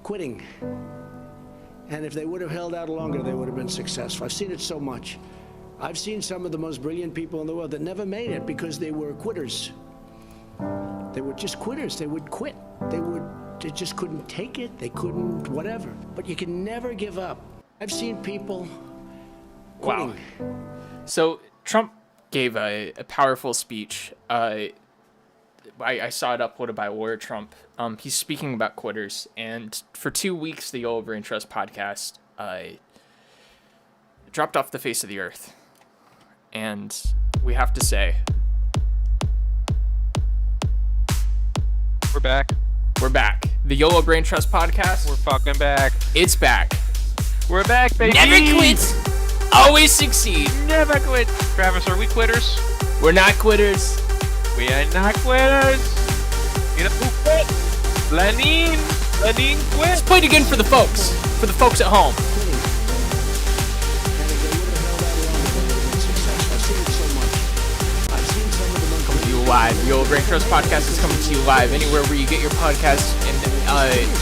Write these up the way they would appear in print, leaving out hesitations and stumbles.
quitting. And if they would have held out longer, they would have been successful. I've seen it so much. I've seen some of the most brilliant people in the world that never made it because they were quitters. They were just quitters. They would quit. They just couldn't take it. They couldn't whatever. But you can never give up. I've seen people quitting. Wow. So Trump gave a powerful speech. I saw it uploaded by Warrior Trump. He's speaking about quitters, and for 2 weeks, the Yolo Braintrust podcast dropped off the face of the earth. And we have to say, we're back. We're back. The Yolo Braintrust podcast. We're fucking back. It's back. We're back, baby. Never quit. Always succeed. Never quit. Travis, are we quitters? We're not quitters. We are not quitters. You know who quit? Lenin. Lenin quit. Let's play it again for the folks. For the folks at home. Live. The Yolo Braintrust podcast is coming to you live anywhere where you get your podcasts, and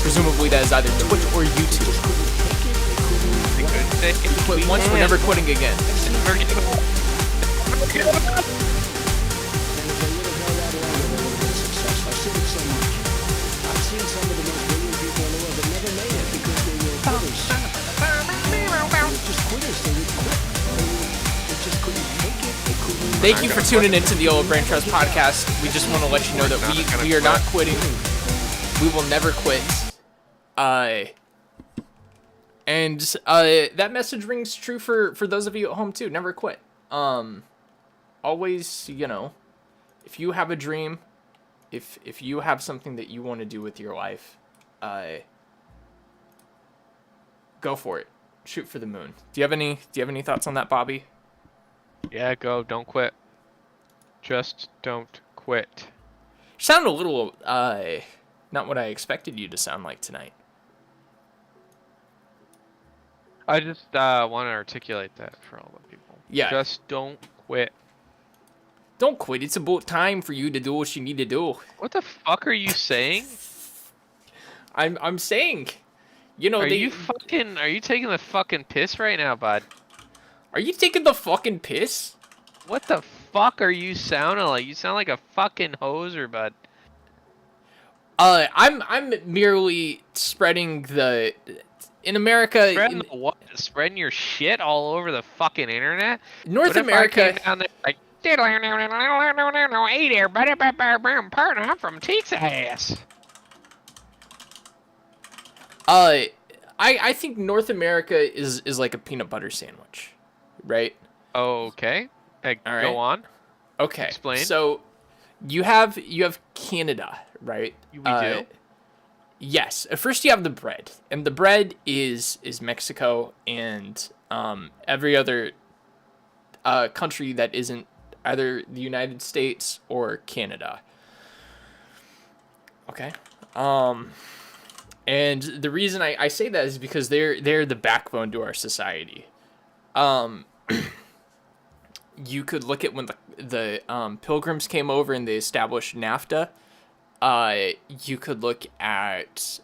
presumably that is either Twitch or YouTube. We quit once, we're never quitting again. Thank you for tuning into the Yolo Braintrust podcast. We just want to let you know that we are not quitting. We will never quit. And that message rings true for those of you at home too. Never quit. Always, if you have a dream, if you have something that you want to do with your life, go for it. Shoot for the moon. Do you have any thoughts on that, Bobby? Yeah, go. Don't quit. Just don't quit. You sound a little, not what I expected you to sound like tonight. I just want to articulate that for all the people. Yeah. Just don't quit. Don't quit. It's about time for you to do what you need to do. What the fuck are you saying? I'm saying, Are you taking the fucking piss right now, bud? Are you taking the fucking piss? What the fuck are you sounding like? You sound like a fucking hoser, bud. I'm merely spreading in America. Spreading your shit all over the fucking internet? North America. Down there like, hey there, buddy, partner, I'm from Texas. I think North America is like a peanut butter sandwich. Right? Okay. All right. Go on. Okay. Explain. So you have Canada, right? We do. Yes. First you have the bread. And the bread is Mexico and every other country that isn't either the United States or Canada. Okay. And the reason I say that is because they're the backbone to our society. You could look at when the Pilgrims came over and they established NAFTA. You could look at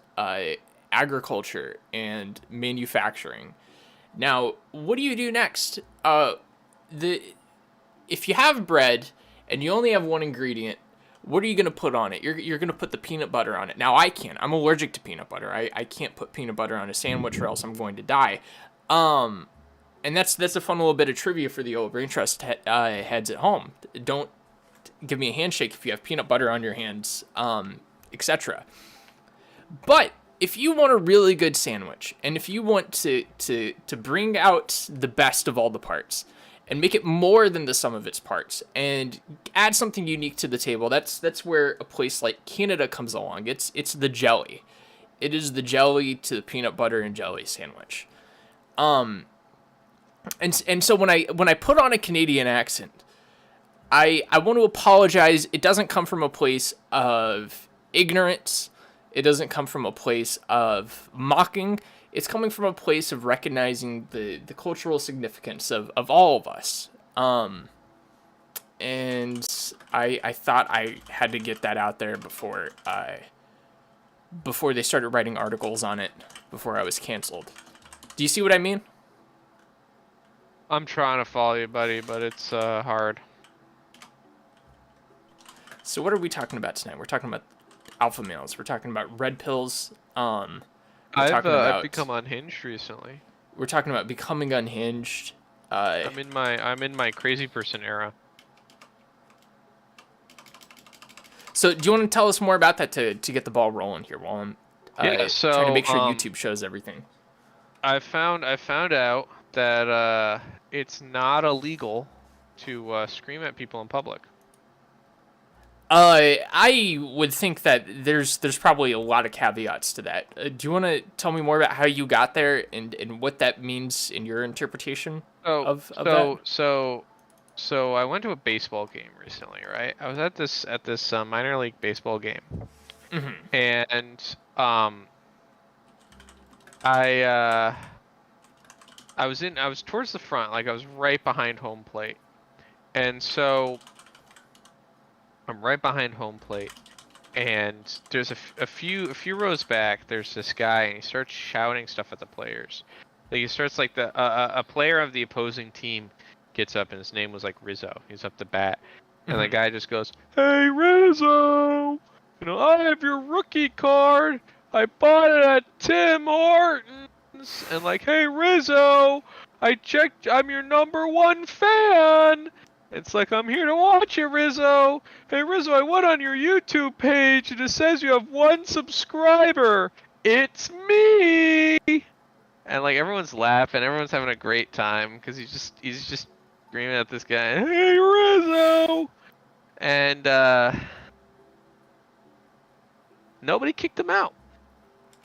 agriculture and manufacturing. Now, what do you do next? If you have bread and you only have one ingredient, what are you going to put on it? You're going to put the peanut butter on it. Now, I can't. I'm allergic to peanut butter. I can't put peanut butter on a sandwich or else I'm going to die. And that's a fun little bit of trivia for the Yolo Braintrust heads at home. Don't give me a handshake if you have peanut butter on your hands, etc. But if you want a really good sandwich, and if you want to bring out the best of all the parts, and make it more than the sum of its parts, and add something unique to the table, that's where a place like Canada comes along. It's the jelly. It is the jelly to the peanut butter and jelly sandwich. And so when I put on a Canadian accent, I want to apologize. It doesn't come from a place of ignorance. It doesn't come from a place of mocking. It's coming from a place of recognizing the cultural significance of all of us. And I thought I had to get that out there before before they started writing articles on it before I was canceled. Do you see what I mean? I'm trying to follow you, buddy, but it's hard. So what are we talking about tonight? We're talking about alpha males. We're talking about red pills. We're talking about, I've become unhinged recently. we're talking about becoming unhinged. I'm in my crazy person era. So do you want to tell us more about that to get the ball rolling here while I'm so trying to make sure YouTube shows everything? I found out that it's not illegal to scream at people in public. I would think that there's probably a lot of caveats to that. Do you want to tell me more about how you got there and what that means in your interpretation of that? So I went to a baseball game recently, right? I was at this minor league baseball game, and I was towards the front, like I was right behind home plate, and so I'm right behind home plate, and there's a few rows back. There's this guy, and he starts shouting stuff at the players. Like he starts like a player of the opposing team gets up, and his name was like Rizzo. He's up to bat, and the guy just goes, "Hey Rizzo, you know I have your rookie card. I bought it at Tim Hortons." And like, "Hey Rizzo, I checked. I'm your #1 fan." It's like, "I'm here to watch you, Rizzo. Hey Rizzo, I went on your YouTube page and it says you have 1 subscriber. It's me." And like everyone's laughing, everyone's having a great time because he's just screaming at this guy, "Hey Rizzo!" And nobody kicked him out.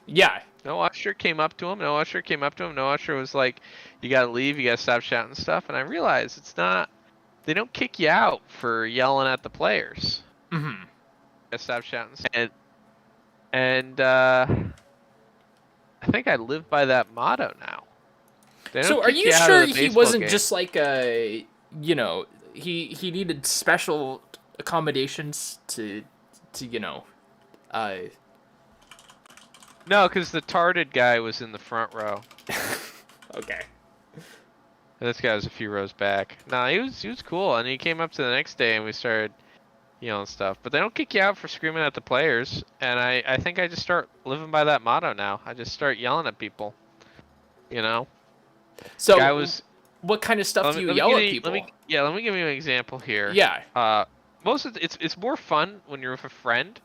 Yeah. No usher came up to him. No usher was like, "You gotta leave. You gotta stop shouting stuff." And I realized it's not. They don't kick you out for yelling at the players. Mm-hmm. Stop shouting. And I think I live by that motto now. So are you sure he wasn't just like he needed special accommodations to No, because the tarded guy was in the front row. Okay. This guy was a few rows back. Nah, he was cool, and he came up to the next day and we started yelling stuff. But they don't kick you out for screaming at the players, and I think I just start living by that motto now. I just start yelling at people. You know? So what kind of stuff do you yell at people? Let me give you an example here. Yeah. Most of it's more fun when you're with a friend.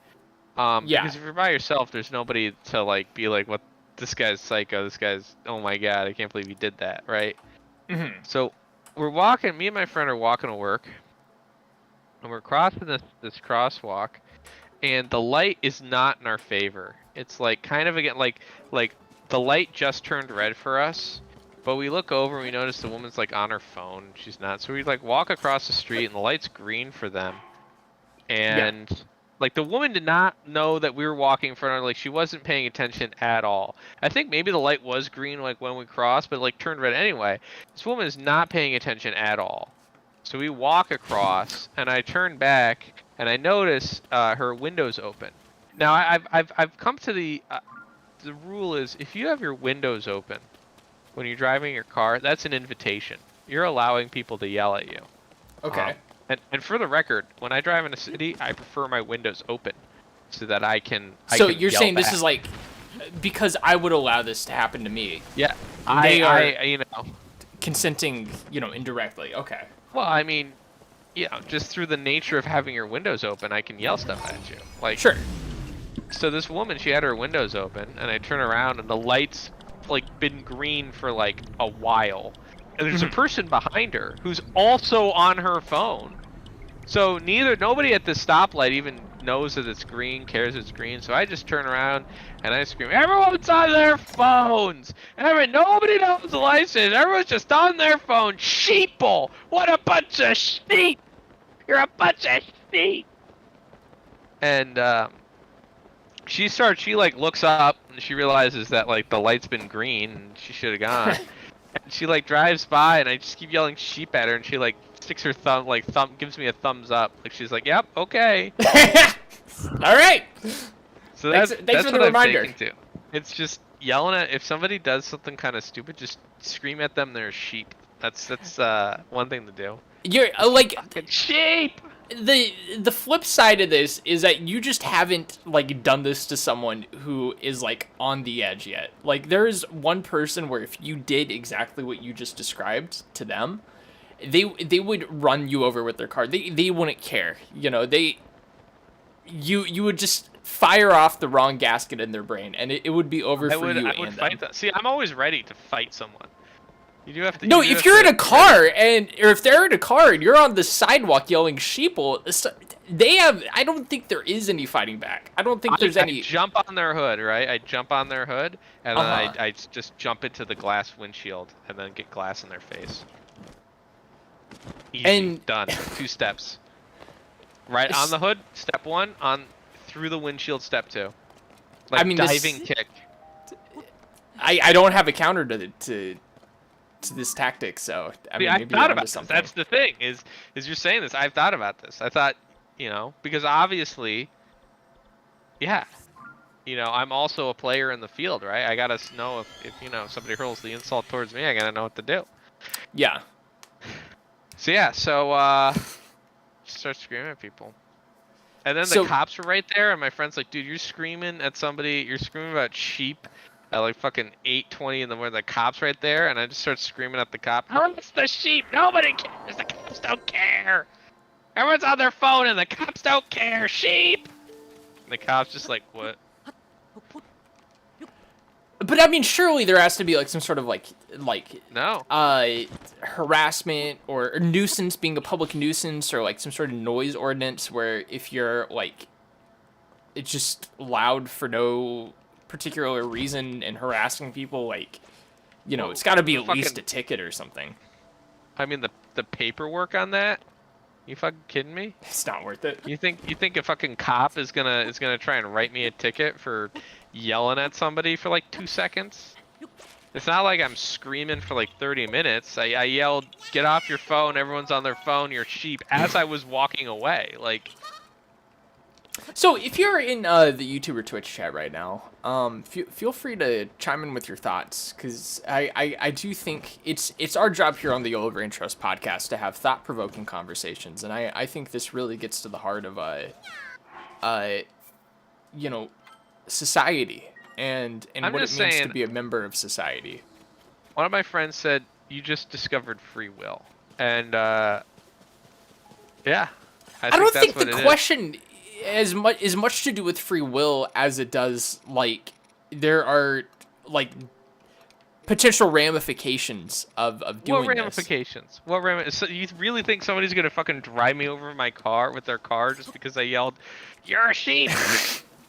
Because if you're by yourself, there's nobody to like be like, "What? This guy's psycho. This guy's, oh my god, I can't believe he did that," right? Mm-hmm. So we're walking. Me and my friend are walking to work, and we're crossing this crosswalk, and the light is not in our favor. It's like kind of again like the light just turned red for us, but we look over and we notice the woman's like on her phone. She's not. So we like walk across the street, and the light's green for them, and. Yeah. Like, the woman did not know that we were walking in front of her. Like, she wasn't paying attention at all. I think maybe the light was green, like, when we crossed, but, like, turned red anyway. This woman is not paying attention at all. So we walk across, and I turn back, and I notice her windows open. Now, I've come to the rule is, if you have your windows open when you're driving your car, that's an invitation. You're allowing people to yell at you. Okay. And for the record, when I drive in a city, I prefer my windows open so that I can. So you're saying this is like because I would allow this to happen to me? Yeah, they are you know, consenting, indirectly. Okay. Well, I mean, just through the nature of having your windows open, I can yell stuff at you. Like sure. So this woman, she had her windows open, and I turn around, and the lights like been green for like a while. And there's a person behind her who's also on her phone. So nobody at the stoplight even knows that it's green, cares it's green. So I just turn around and I scream, "Everyone's on their phones! Nobody knows the license! Everyone's just on their phone! Sheeple! What a bunch of sheep! You're a bunch of sheep!" And she like looks up and she realizes that like the light's been green and she should have gone. And she like drives by and I just keep yelling sheep at her and she like sticks her gives me a thumbs up. Like she's like, "Yep, okay." All right. So Thanks that's for what the I'm reminder. thinking too. It's just yelling at if somebody does something kind of stupid, just scream at them. They're a sheep. That's one thing to do. You're Fucking sheep. the flip side of this is that you just haven't like done this to someone who is like on the edge yet. Like there's one person where if you did exactly what you just described to them, they would run you over with their car. They wouldn't care. You know, you would just fire off the wrong gasket in their brain and it would be over for you I would and fight them. that. See, I'm always ready to fight someone. You do have to. No, you do if have you're in to a car or if they're in a car and you're on the sidewalk yelling sheeple, they have. I don't think there is any fighting back. I don't think there's any. I jump on their hood, right? I jump on their hood, and then I just jump into the glass windshield, and then get glass in their face. Easy, And done. 2 steps. Right on the hood, step 1. On through the windshield, step 2. Like I mean, diving kick. I don't have a counter to this tactic, so I mean, See, I've maybe thought you're about onto this. something. That's the thing. Is you're saying this? I've thought about this. I thought, because obviously, yeah, I'm also a player in the field, right? I gotta know if somebody hurls the insult towards me, I gotta know what to do. Yeah. So yeah, start screaming at people. And then So- the cops were right there, and my friend's like, dude, you're screaming at somebody, you're screaming about sheep at like fucking 8:20 in the morning. The cop's right there, and I just start screaming at the cop. Oh, it's the sheep! Nobody cares! The cops don't care! Everyone's on their phone, and the cops don't care! Sheep! And the cop's just like, what? But I mean, surely there has to be like some sort of like No. harassment or nuisance, being a public nuisance, or like some sort of noise ordinance where if you're like it's just loud for no particular reason and harassing people, like it's got to be at least a ticket or something. I mean, the paperwork on that? You fucking kidding me? It's not worth it. You think a fucking cop is gonna try and write me a ticket for yelling at somebody for like 2 seconds? It's not like I'm screaming for like 30 minutes. I yelled, "Get off your phone! Everyone's on their phone. You're sheep!" as I was walking away. Like, So if you're in the YouTube or Twitch chat right now, feel free to chime in with your thoughts, because I do think it's our job here on the Yolo Braintrust podcast to have thought-provoking conversations, and I think this really gets to the heart of society and I'm what it just means to saying- be a member of society. one of my friends said, "You just discovered free will," and yeah, I don't that's think what the it is. question is much to do with free will as it does like there are like potential ramifications of doing What this. ramifications? So you really think somebody's gonna fucking drive me over in my car with their car just because I yelled, "You're a sheep"?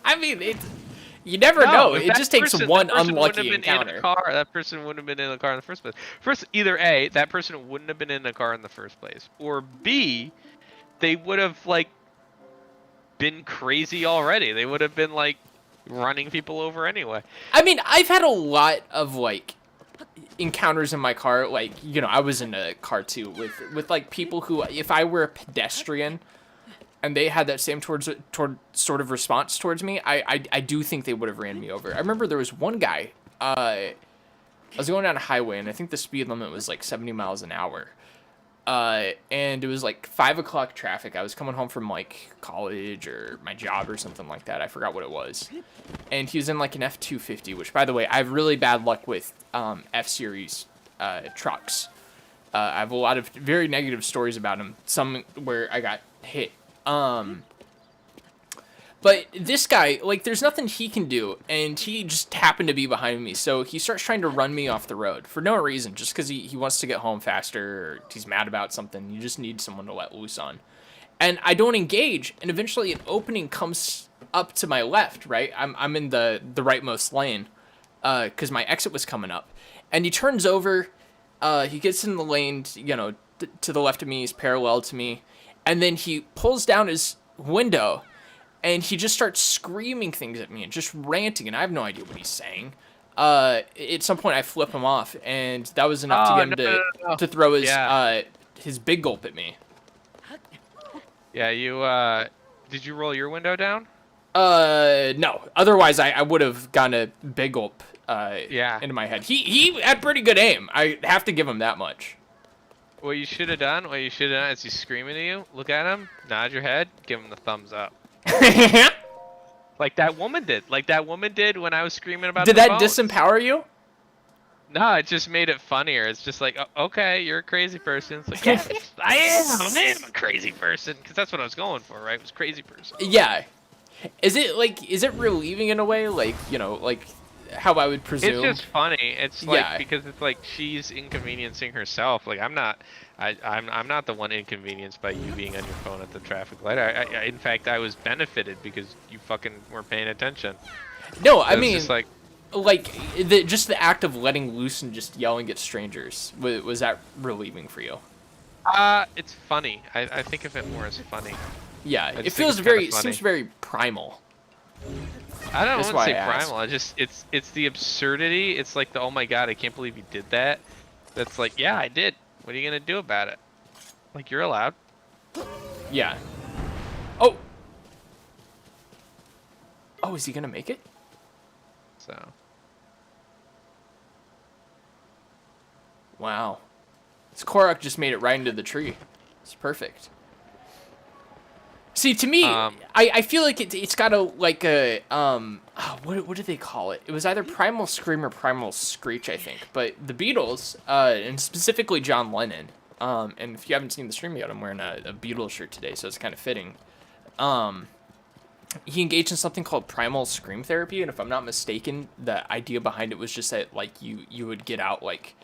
I mean, you never know. if It that just takes person- one that person wouldn't unlucky have been in a encounter. car, that person wouldn't have been in the car in the first place. First, either A, that person wouldn't have been in the car in the first place, or B, they would have like been crazy already. They would have been like running people over anyway. I mean, I've had a lot of like encounters in my car. Like, I was in a car too with like people who, if I were a pedestrian and they had that same toward sort of response towards me, I do think they would have ran me over. I remember there was one guy, I was going down a highway and I think the speed limit was like 70 miles an hour. And it was like 5 o'clock traffic. I was coming home from like college or my job or something like that. I forgot what it was. And he was in like an F-250, which, by the way, I have really bad luck with F-Series trucks. I have a lot of very negative stories about them. Some where I got hit. But this guy, like, there's nothing he can do, and he just happened to be behind me, so he starts trying to run me off the road for no reason, just because he wants to get home faster, or he's mad about something. You just need someone to let loose on. And I don't engage, and eventually an opening comes up to my left, right? I'm in the rightmost lane, because my exit was coming up. And he turns over, he gets in the lane, to the left of me, he's parallel to me, and then he pulls down his window, and he just starts screaming things at me and just ranting, and I have no idea what he's saying. At some point, I flip him off, and that was enough to get him to throw his big gulp at me. Yeah, you did you roll your window down? No. Otherwise, I would have gone a big gulp Yeah. into my head. He had pretty good aim. I have to give him that much. What you should have done, is he's screaming at you, look at him, nod your head, give him the thumbs up. Like that woman did. Like that woman did when I was screaming about Did the that phones. disempower you? No, it just made it funnier. It's just like, okay, you're a crazy person. It's like, yeah, I am a crazy person. Because that's what I was going for, right? It was crazy person. Yeah. Is it relieving in a way? Like, like how I would presume? It's just funny. It's like, Yeah. because it's like she's inconveniencing herself. Like, I'm not the one inconvenienced by you being on your phone at the traffic light. In fact, I was benefited because you fucking weren't paying attention. No, I It's mean, just like, just the act of letting loose and just yelling at strangers, was that relieving for you? it's funny. I think of it more as funny. Yeah, just it think feels it's kinda very, funny. seems very primal. I don't That's want to why say I asked. primal. It's the absurdity. It's like the, oh my god, I can't believe you did that. That's like, yeah, I did. What are you gonna do about it? Like, you're allowed. Yeah. Oh. Oh, is he gonna make it? So Wow. This Korok just made it right into the tree. It's perfect. See, to me, I feel like it's got what do they call it? It was either Primal Scream or Primal Screech, I think. But the Beatles, and specifically John Lennon, and if you haven't seen the stream yet, I'm wearing a Beatles shirt today, so it's kind of fitting. He engaged in something called primal scream therapy, and if I'm not mistaken, the idea behind it was just that like you would get out like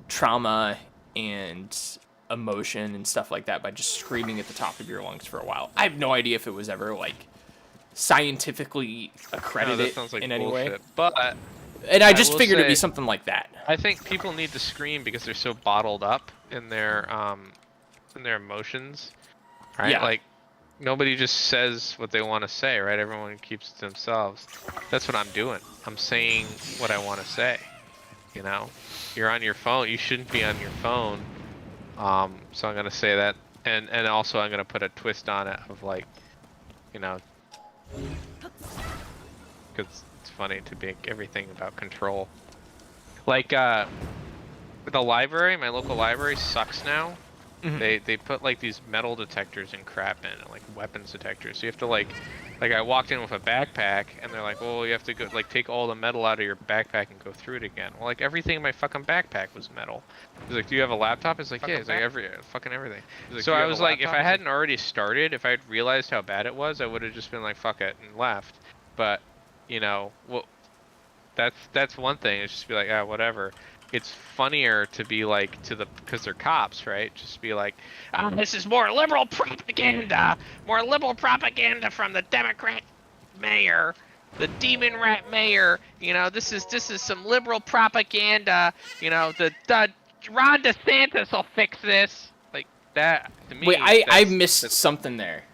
trauma and emotion and stuff like that by just screaming at the top of your lungs for a while. I have no idea if it was ever like scientifically no, accredited that sounds like in any bullshit. way. But And I I just will figured it'd be say- something like that. I think people need to scream because they're so bottled up in their emotions. Right? Yeah. Like, nobody just says what they want to say, right? Everyone keeps it to themselves. That's what I'm doing. I'm saying what I want to say. You know? You're on your phone. You shouldn't be on your phone. So I'm gonna say that, and also I'm gonna put a twist on it of like, because it's funny to make everything about control. Like the library, my local library sucks now. Mhm. They put like these metal detectors and crap in, like weapons detectors. So you have to like I walked in with a backpack, and they're like, well, you have to go like take all the metal out of your backpack and go through it again. Well, like everything in my fucking backpack was metal. He's like, do you have a laptop? It's like, yeah. It's like fucking everything. So I was like, if I hadn't already started, if I'd realized how bad it was, I would have just been like, fuck it, and left. But well, that's one thing. It's just be like, whatever. It's funnier to be like because they're cops, right? Just be like, this is more liberal propaganda from the Democrat mayor, the demon rat mayor. This is some liberal propaganda. The Ron DeSantis will fix this. Like that to me. Wait, I that's- missed that's- something there.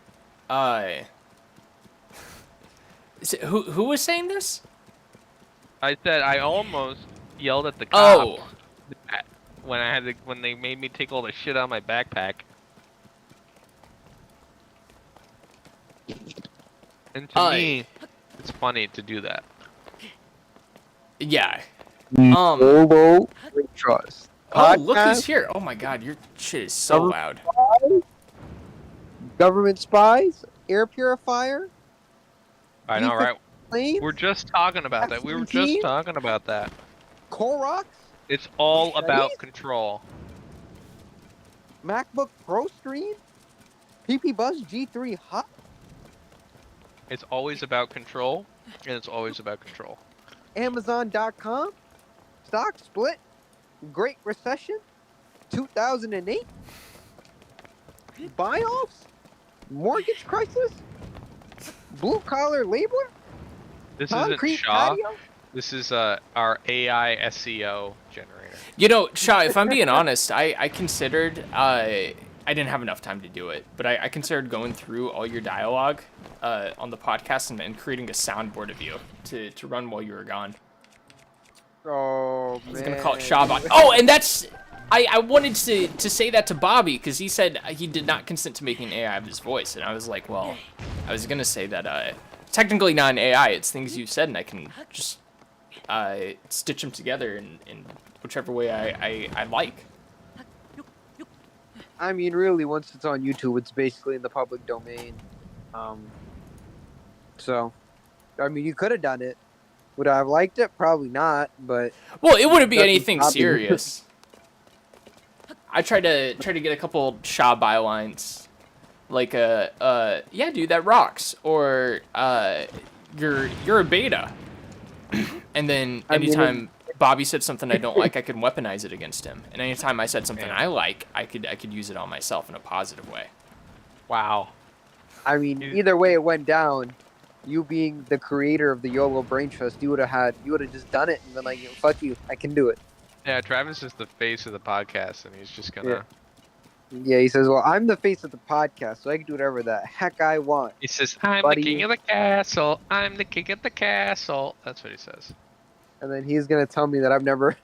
Who was saying this? I said I almost yelled at the cops. Oh. When they made me take all the shit out of my backpack. And to me, it's funny to do that. Yeah. Yolo Braintrust. Oh, look who's Podcast, here. Oh my god, your shit is so loud. Government spies, air purifier, I know, right? planes, We're just talking about that. We were just Vaccine? talking about that. Koroks, It's all Machetes? about control. MacBook Pro Stream, PP Buzz G3 Hot, It's always about control, and it's always about control. Amazon.com, stock split, Great Recession, 2008, buy-offs, mortgage crisis, blue collar labor, This isn't concrete Shaw. patio. This is our AI SEO generator. Shaw, if I'm being honest, I considered, I didn't have enough time to do it, but I considered going through all your dialogue on the podcast and creating a soundboard of you to run while you were gone. Oh, I was going to call it Shawbot. Oh, and that's... I wanted to say that to Bobby because he said he did not consent to making an AI of his voice, and I was like, well, I was gonna say that technically not an AI. It's things you said, and I can just stitch them together in whichever way I like. I mean, really, once it's on YouTube, it's basically in the public domain. So, I mean, you could have done it. Would I have liked it? Probably not. But Well, it wouldn't be doesn't anything stop you. serious. I tried to get a couple Shaw bylines, like yeah, dude, that rocks, or you're a beta, and then I mean, anytime Bobby said something I don't like, I could weaponize it against him, and anytime I said something I like, I could use it on myself in a positive way. Wow. I mean, either way it went down, you being the creator of the Yolo Braintrust, you would have just done it and been like, fuck you, I can do it. Yeah, Travis is the face of the podcast, and he's just gonna. Yeah, he says, well, I'm the face of the podcast, so I can do whatever the heck I want. He says, "I'm buddy. the king of the castle. I'm the king of the castle." That's what he says. And then he's gonna tell me that I've never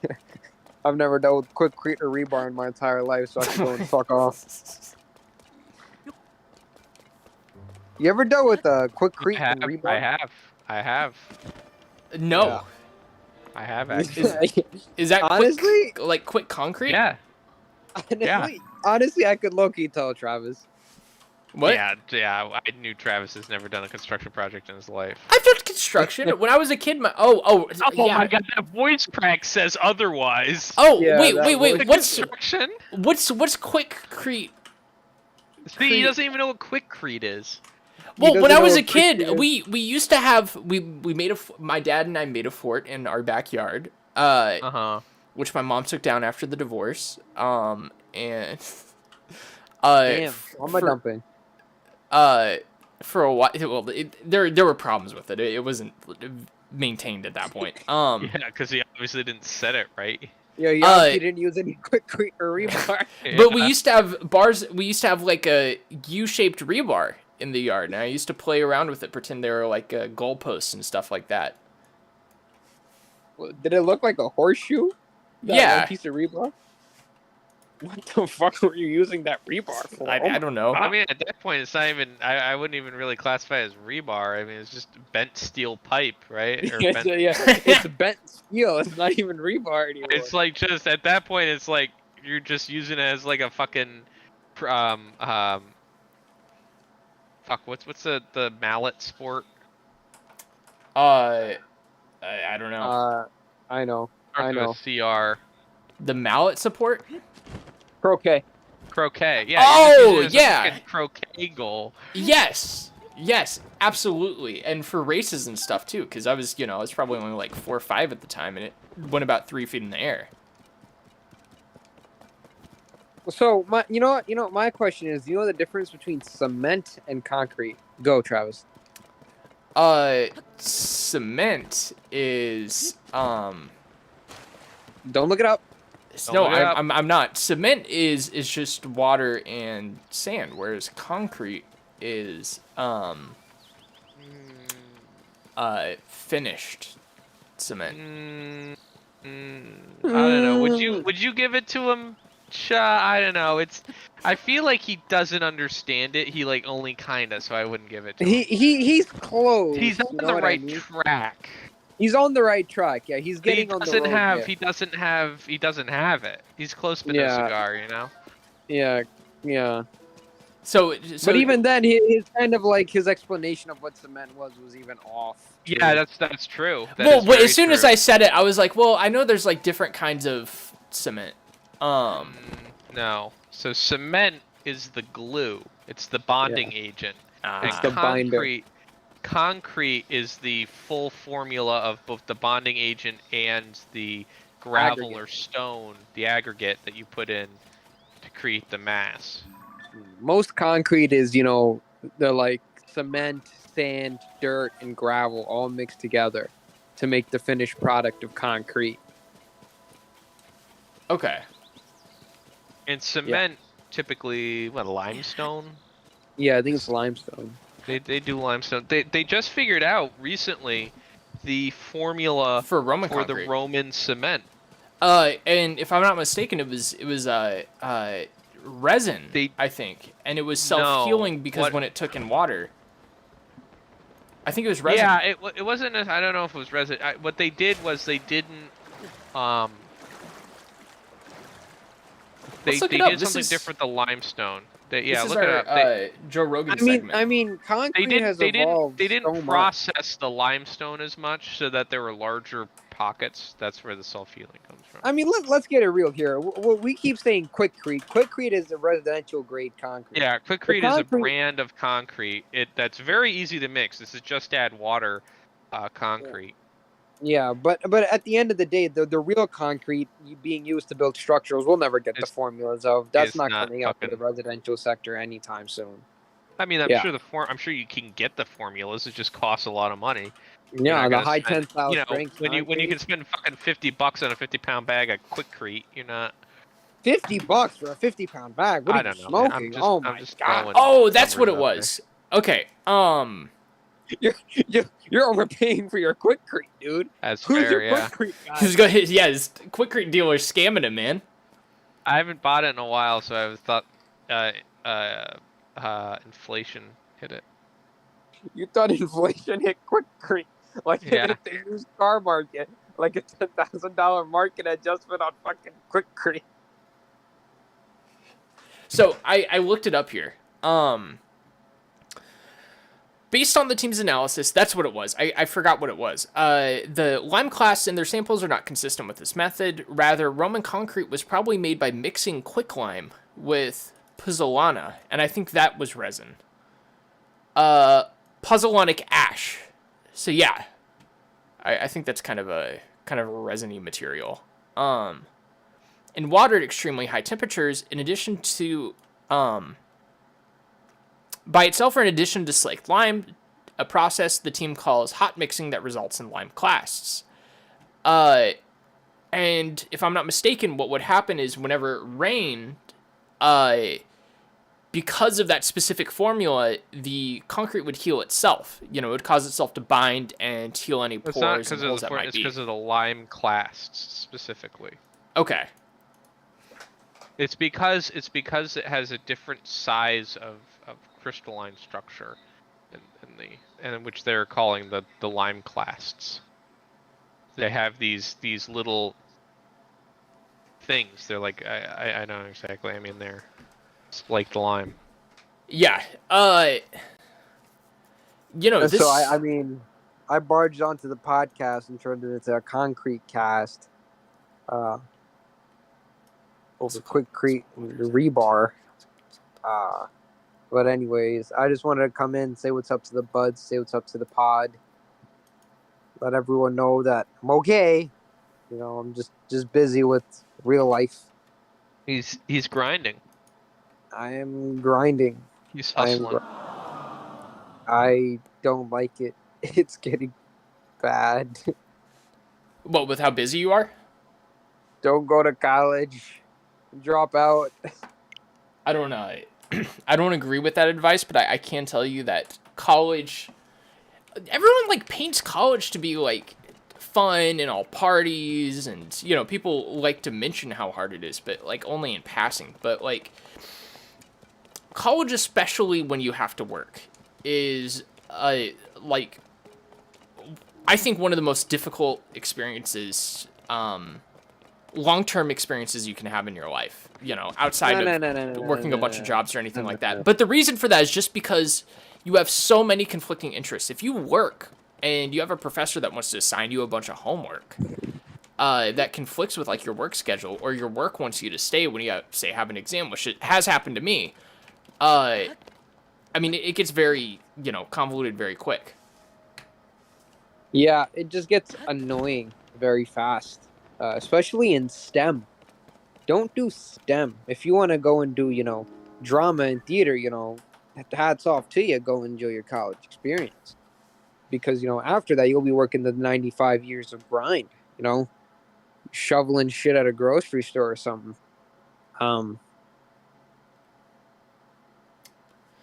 dealt with quickcrete or rebar in my entire life, so I can go and fuck off. You ever dealt with quickcrete and rebar? I have. No. Yeah. I have actually. Is that Honestly? quick concrete? Yeah. Honestly, I could low-key tell Travis. What? Yeah. I knew Travis has never done a construction project in his life. I've done construction when I was a kid. Oh yeah. my god, that voice crack says otherwise. Oh Yeah, wait. Construction? What's quickcrete? See, he doesn't even know what quickcrete is. Well, doesn't when I know was a what kid, quickcrete we used to have my dad and I made a fort in our backyard. Which my mom took down after the divorce. And Damn, I'm a dumping. For a while, well, there were problems with it. It wasn't maintained at that point. Yeah, because he obviously didn't set it right. Yeah, he didn't use any quickcrete or rebar. But we used to have bars. We used to have like a U-shaped rebar in the yard, and I used to play around with it, pretend they were like goalposts and stuff like that. Did it look like a horseshoe? Yeah. One piece of rebar? What the fuck were you using that rebar for? I don't know. I mean, at that point, it's not even. I wouldn't even really classify it as rebar. I mean, it's just bent steel pipe, right? Or bent, it's bent steel. It's not even rebar anymore. It's like just at that point, it's like you're just using it as like a fucking fuck. What's the mallet sport? I don't know. I know. CR. The mallet support? Croquet. Croquet. Yeah. Oh, you're just using it as a yeah. fucking croquet goal. Yes, absolutely, and for races and stuff too, because I was probably only like 4 or 5 at the time, and it went about 3 feet in the air. So my question is, you know the difference between cement and concrete? Go, Travis. Cement is Don't look it up. no, I'm not. Cement is just water and sand, whereas concrete is finished cement. I don't know. Would you give it to him? I don't know. I feel like he doesn't understand it. He like only kinda, so I wouldn't give it to him. He's close. He's on the right track. He's on the right track. Yeah, he's getting on the road. He doesn't have it. He's close to no cigar, you know. Yeah. So but even then, his kind of like his explanation of what cement was even off. Yeah, that's true. Well, as soon as I said it, I was like, well, I know there's like different kinds of cement. No. So cement is the glue. It's the bonding agent. It's the binder. Concrete is the full formula of both the bonding agent and the gravel Aggregate. or stone, the aggregate that you put in to create the mass. Most concrete is, they're like cement, sand, dirt, and gravel all mixed together to make the finished product of concrete. Okay. And cement, typically, limestone? Yeah, I think it's limestone. They do limestone. They just figured out recently the formula for concrete. the Roman cement. And if I'm not mistaken, it was resin, I think, and it was self-healing because when it took in water. I think it was resin. Yeah, it wasn't. I don't know if it was resin. What they did was they didn't. Let's look They it up. did something different. The limestone. This is Look it our up. Joe Rogan segment. Concrete has evolved They didn't so much. process the limestone as much, so that there were larger pockets. That's where the self-healing comes from. I mean, let's get it real here. We keep saying Quickcrete. Quickcrete is a residential grade concrete. Yeah, Quickcrete is a brand of concrete. That's very easy to mix. This is just add water, concrete. Yeah, but at the end of the day, the real concrete being used to build structures, we'll never get the formulas of. That's not coming up in the residential sector anytime soon. I mean, I'm sure you can get the formulas. It just costs a lot of money. Yeah, the high tensile strength. When you can spend fucking $50 on a 50-pound bag of Quickcrete, you're not. $50 for a 50-pound bag? What are you smoking? Oh my god! Oh, that's what it was. Okay. You're overpaying for your Quickcrete, dude. That's Who's fair, your Quickcrete guy? Who's going? Yeah, this Quickcrete dealer scamming him, man. I haven't bought it in a while, so I thought inflation hit it. You thought inflation hit Quickcrete, like it hit the used car market, like a $10,000 market adjustment on fucking Quickcrete. So I looked it up here. Based on the team's analysis, that's what it was. I forgot what it was. The lime clasts in their samples are not consistent with this method. Rather, Roman concrete was probably made by mixing quicklime with pozzolana, and I think that was resin. Pozzolanic ash. So yeah, I think that's kind of a resiny material. And water at extremely high temperatures, in addition to by itself or in addition to slaked lime, a process the team calls hot mixing that results in lime clasts. And if I'm not mistaken, what would happen is whenever it rained, because of that specific formula, the concrete would heal itself. You know, it would cause itself to bind and heal any pores and holes that might be. It's because of the lime clasts specifically. Okay. It's because it has a different size of crystalline structure, in which they're calling the lime clasts. They have these little things. They're like I don't know exactly. I mean they're slaked lime. Yeah. You know, so I barged onto the podcast and turned it into a concrete cast. Over Quickcrete rebar. But anyways, I just wanted to come in, say what's up to the buds, say what's up to the pod. Let everyone know that I'm okay. You know, I'm just busy with real life. He's grinding. I am grinding. He's hustling. I don't like it. It's getting bad. What, with how busy you are? Don't go to college. Drop out. I don't know. I don't agree with that advice, but I can tell you that college, everyone like paints college to be like fun and all parties, and you know, people like to mention how hard it is, but like only in passing. But like college, especially when you have to work, is like I think one of the most difficult experiences, long-term experiences you can have in your life, you know, outside of working a bunch of jobs or anything like that. But the reason for that is just because you have so many conflicting interests. If you work and you have a professor that wants to assign you a bunch of homework that conflicts with like your work schedule, or your work wants you to stay when you have an exam, which it has happened to me, I mean, it gets very, you know, convoluted very quick. Yeah, it just gets annoying very fast. Especially in STEM. Don't do STEM. If you want to go and do, you know, drama and theater, you know, hats off to you. Go enjoy your college experience. Because, you know, after that, you'll be working the 95 years of grind, you know, shoveling shit at a grocery store or something.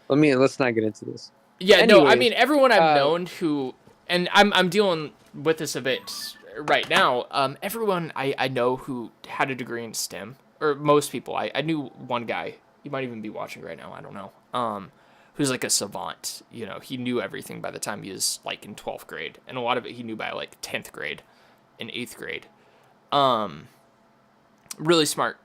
Let's not get into this. Yeah, anyways, no, I mean, everyone I've known who, and I'm dealing with this a bit right now, everyone I know who had a degree in STEM, or most people, I knew one guy, he might even be watching right now, I don't know, who's like a savant. You know, he knew everything by the time he was like in 12th grade, and a lot of it he knew by like 10th grade and 8th grade. Really smart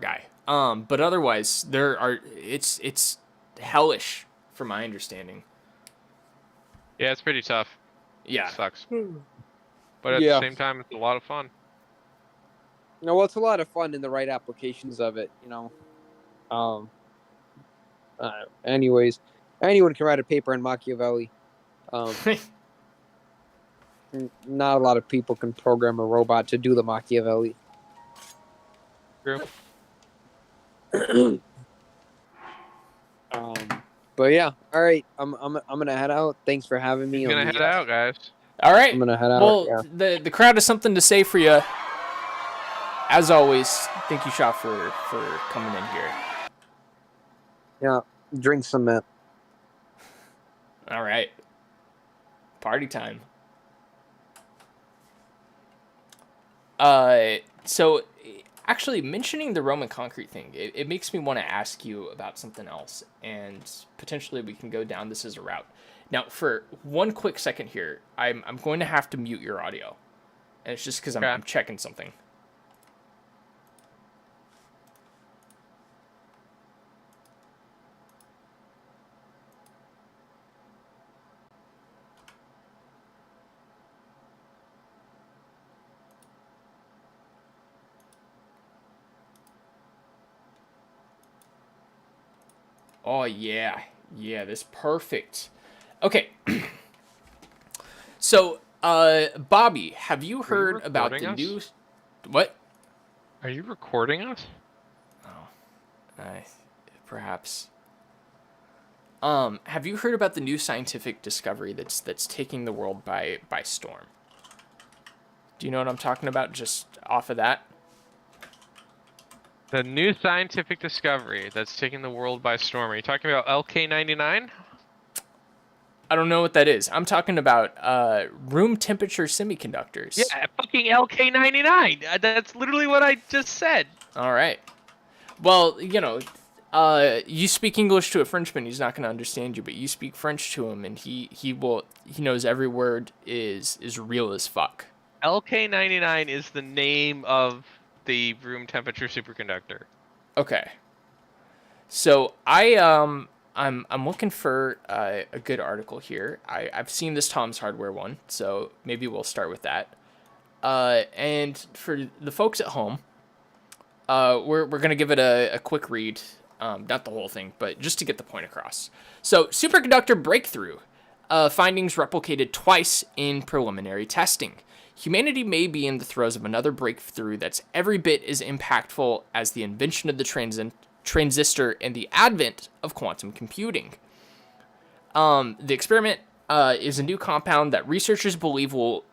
guy. But otherwise, it's hellish from my understanding. Yeah, it's pretty tough. Yeah. It sucks. But at the same time, it's a lot of fun. No, well, it's a lot of fun in the right applications of it, you know. Anyways, anyone can write a paper on Machiavelli. Not a lot of people can program a robot to do the Machiavelli. True. But yeah, all right. I'm gonna head out. Thanks for having me. You're gonna head out, guys. All right. I'm gonna head out. Well, yeah. the crowd has something to say for you. As always, thank you, Shaw, for coming in here. Yeah, drink some, man. All right. Party time. So actually mentioning the Roman concrete thing, it makes me want to ask you about something else, and potentially we can go down this as a route. Now, for one quick second here, I'm going to have to mute your audio, and it's just because I'm checking something. Oh, yeah. Yeah, this perfect. Okay. So, Bobby, have you heard about the news? What? Are you recording us? Oh, perhaps. Have you heard about the new scientific discovery that's taking the world by storm? Do you know what I'm talking about just off of that? The new scientific discovery that's taking the world by storm. Are you talking about LK99? I don't know what that is. I'm talking about room temperature semiconductors. Yeah, fucking LK99. That's literally what I just said. All right. Well, you know, you speak English to a Frenchman, he's not going to understand you, but you speak French to him, and he knows every word is real as fuck. LK99 is the name of the room temperature superconductor. Okay. So I'm looking for a good article here. I've seen this Tom's Hardware one, so maybe we'll start with that. And for the folks at home, we're gonna give it a quick read. Not the whole thing, but just to get the point across. So, superconductor breakthrough. Findings replicated twice in preliminary testing. Humanity may be in the throes of another breakthrough that's every bit as impactful as the invention of the transistor and the advent of quantum computing. The experiment is a new compound that researchers believe will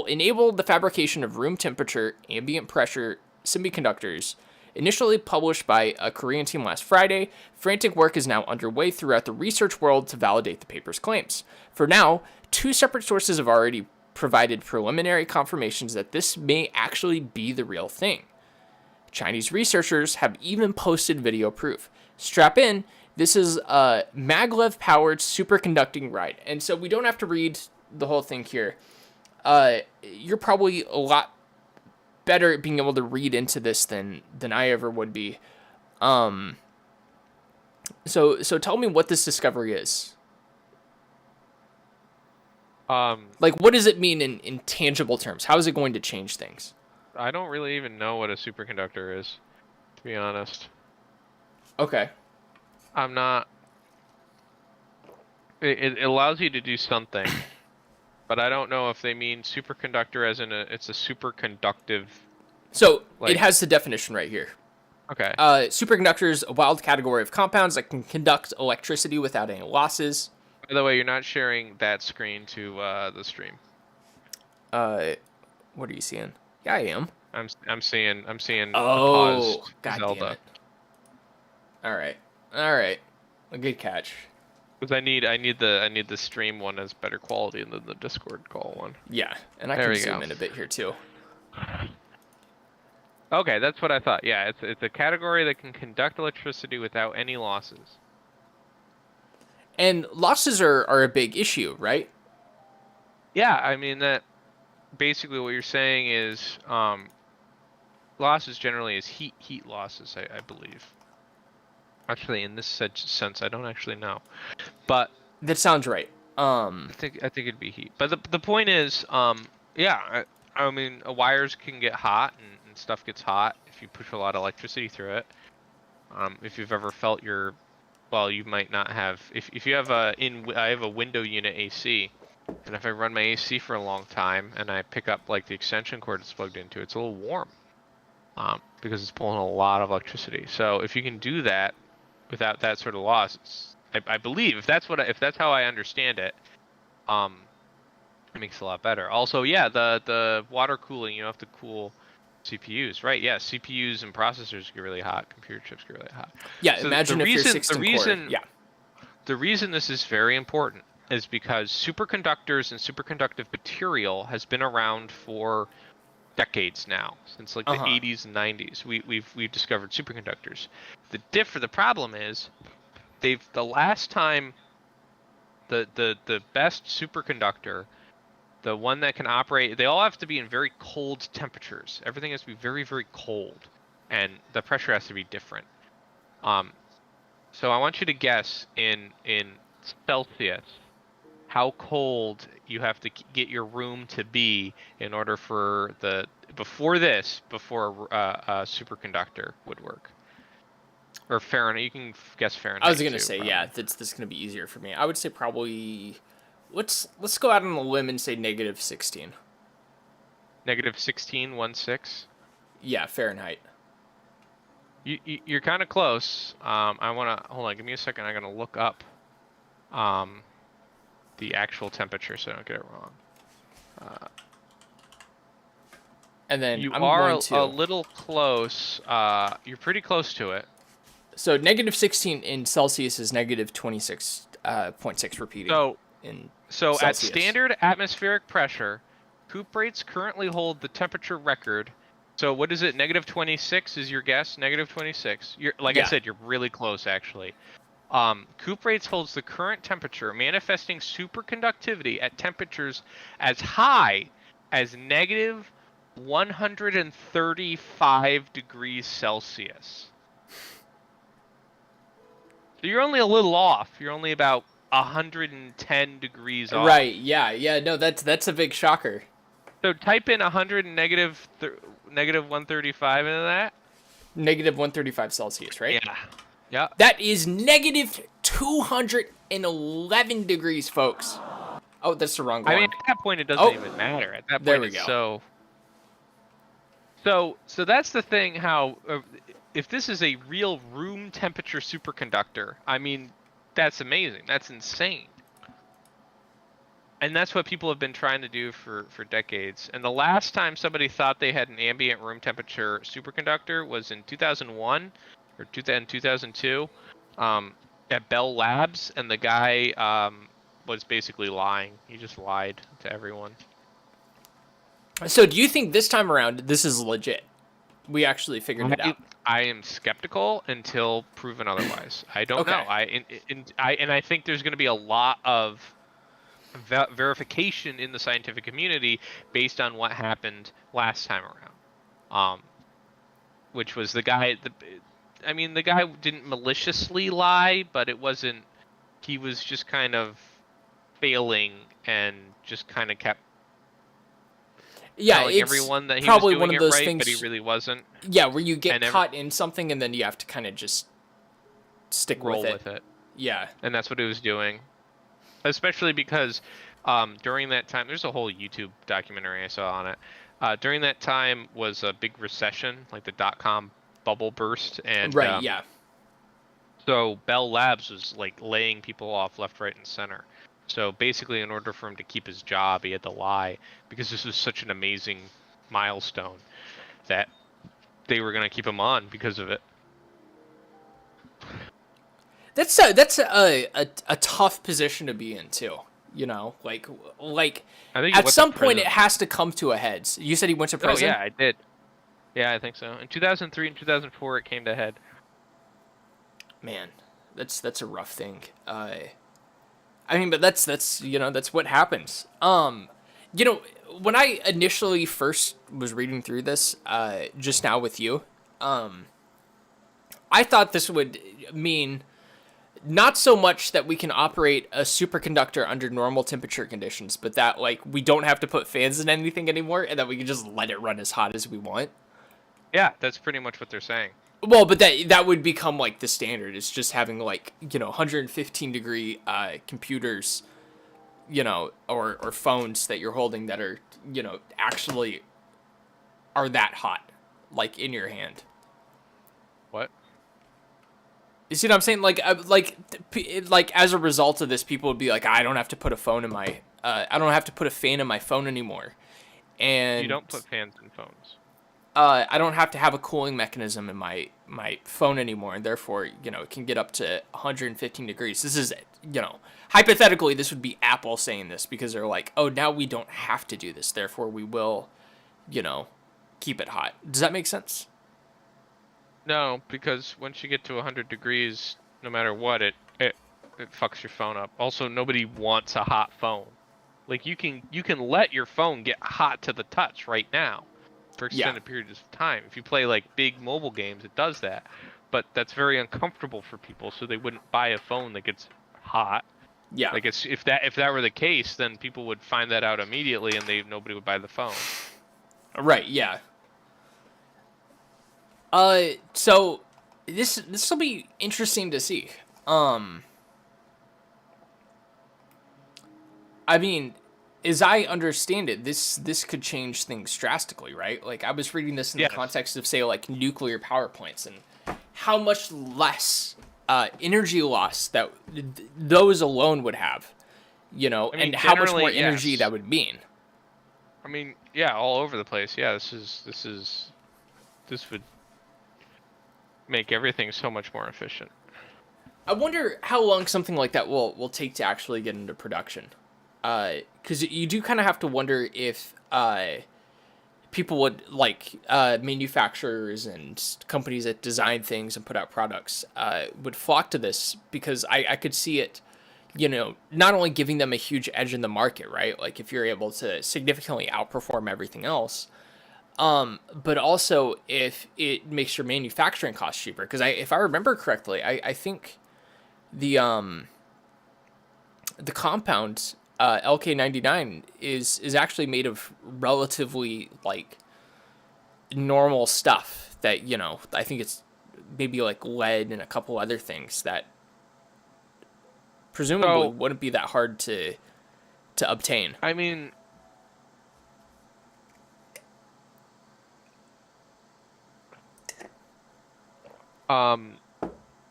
enable the fabrication of room temperature, ambient pressure semiconductors. Initially published by a Korean team last Friday, frantic work is now underway throughout the research world to validate the paper's claims. For now, 2 separate sources have already provided preliminary confirmations that this may actually be the real thing. Chinese researchers have even posted video proof. Strap in, this is a maglev-powered superconducting ride. And so we don't have to read the whole thing here. You're probably a lot better at being able to read into this than I ever would be. So tell me what this discovery is. Like, what does it mean in tangible terms? How is it going to change things? I don't really even know what a superconductor is, to be honest. Okay. I'm not... It allows you to do something, but I don't know if they mean superconductor as in it's a superconductive... So, it has the definition right here. Okay. Superconductors, a wild category of compounds that can conduct electricity without any losses. By the way, you're not sharing that screen to the stream. What are you seeing? Yeah, I am. I'm seeing Oh, a paused God Zelda. damn it. All right. A good catch. Because I need the stream one as better quality than the Discord call one. Yeah, and I can zoom in a bit here too. Okay, that's what I thought. Yeah, it's a category that can conduct electricity without any losses. And losses are a big issue, right? Yeah, I mean that basically what you're saying is losses generally is heat losses, I believe. Actually, in this sense, I don't actually know, but That sounds right. I think it'd be heat. But the point is, yeah, I mean, wires can get hot and stuff gets hot if you push a lot of electricity through it. If you've ever felt well, you might not have. If you have I have a window unit AC, and if I run my AC for a long time and I pick up like the extension cord it's plugged into, it's a little warm, because it's pulling a lot of electricity. So if you can do that without that sort of loss, I believe if that's how I understand it, it makes it a lot better. Also, yeah, the water cooling, you don't have to cool CPUs, right? Yeah, CPUs and processors get really hot, computer chips get really hot. Yeah, So imagine if you're 16 core. Yeah. The reason this is very important is because superconductors and superconductive material has been around for decades now, since like the 80s and 90s. We've discovered superconductors. The problem is the last time the best superconductor, the one that can operate, they all have to be in very cold temperatures. Everything has to be very, very cold, and the pressure has to be different. So I want you to guess in Celsius how cold you have to get your room to be in order for before a superconductor would work. Or Fahrenheit, you can guess Fahrenheit. I was gonna too, say, probably. yeah, that's gonna be easier for me. I would say probably let's go out on a limb and say -16. Negative 16.16. Yeah, Fahrenheit. You're kind of close. I wanna hold on. Give me a second. I'm gonna look up the actual temperature so I don't get it wrong. And then You I'm are going to a little close. You're pretty close to it. So -16 in Celsius is -26.6 repeating. So at Celsius. standard atmospheric pressure, Coop rates currently hold the temperature record. So what is it? -26 is your guess? -26. I said, you're really close actually. Coop rates holds the current temperature, manifesting superconductivity at temperatures as high as -135 degrees Celsius. So you're only a little off. You're only about 110 degrees off. Right? Yeah. No, that's a big shocker. So type in 100 and -135 into that. -135 Celsius, right? Yeah. That is -211 degrees, folks. Oh, that's the wrong one. I mean, at that point, it doesn't even matter. At that point, there we go. So that's the thing. How if this is a real room temperature superconductor, I mean, that's amazing. That's insane. And that's what people have been trying to do for decades. And the last time somebody thought they had an ambient room temperature superconductor was in 2001 or 2002 at Bell Labs, and the guy was basically lying. He just lied to everyone. So do you think this time around this is legit? We actually figured it out. I am skeptical until proven otherwise. I don't know. I think there's going to be a lot of verification in the scientific community based on what happened last time around, which was the guy. The guy didn't maliciously lie, but it wasn't. He was just kind of failing and just kind of kept. Telling everyone that he probably was doing one of those right, things, but he really wasn't. Yeah, where you get caught in something and then you have to kind of just roll with it. Yeah, and that's what he was doing. Especially because during that time, there's a whole YouTube documentary I saw on it. During that time was a big recession, like the .com bubble burst, and so Bell Labs was like laying people off left, right, and center. So basically, in order for him to keep his job, he had to lie because this was such an amazing milestone that they were going to keep him on because of it. That's a tough position to be in too. You know, like at some point it has to come to a head. You said he went to prison? Oh yeah, I did. Yeah, I think so. In 2003 and 2004, it came to head. Man, that's a rough thing. I mean, but that's you know, that's what happens. You know, when I initially first was reading through this, just now with you, I thought this would mean not so much that we can operate a superconductor under normal temperature conditions, but that like we don't have to put fans in anything anymore, and that we can just let it run as hot as we want. Yeah, that's pretty much what they're saying. Well, but that would become like the standard. It's just having like, you know, 115 degree computers, you know, or phones that you're holding that are, you know, actually are that hot, like in your hand. What? You see what I'm saying? Like as a result of this, people would be like, I don't have to put a phone in my, I don't have to put a fan in my phone anymore, and You don't put fans in phones. I don't have to have a cooling mechanism in my phone anymore, and therefore, you know, it can get up to 115 degrees. This is, you know, hypothetically, this would be Apple saying this because they're like, oh, now we don't have to do this, therefore we will, you know, keep it hot. Does that make sense? No, because once you get to 100 degrees, no matter what, it fucks your phone up. Also, nobody wants a hot phone. Like you can let your phone get hot to the touch right now for extended periods of time. If you play like big mobile games, it does that. But that's very uncomfortable for people, so they wouldn't buy a phone that gets hot. Yeah. Like it's if that were the case, then people would find that out immediately and nobody would buy the phone. Right, yeah. So this will be interesting to see. I mean, as I understand it, this could change things drastically, right? Like I was reading this in the context of, say, like nuclear power plants and how much less energy loss that those alone would have, you know, I mean, and how much more generally, energy yes. that would mean. I mean, yeah, all over the place. Yeah, this would make everything so much more efficient. I wonder how long something like that will take to actually get into production. Because you do kind of have to wonder if people would, like, manufacturers and companies that design things and put out products would flock to this, because I could see it, you know, not only giving them a huge edge in the market, right? Like if you're able to significantly outperform everything else, but also if it makes your manufacturing costs cheaper. Because if I remember correctly, I think the compound LK99 is actually made of relatively like normal stuff that, you know, I think it's maybe like lead and a couple other things that presumably wouldn't be that hard to obtain. I mean,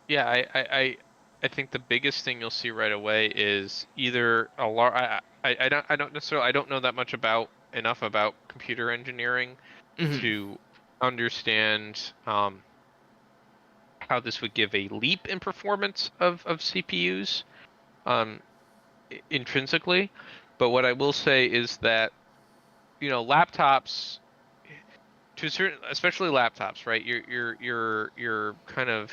yeah, I think the biggest thing you'll see right away is either a large. I don't know that much enough about computer engineering to understand how this would give a leap in performance of CPUs intrinsically. But what I will say is that, you know, laptops, to a certain, especially laptops, right? You're kind of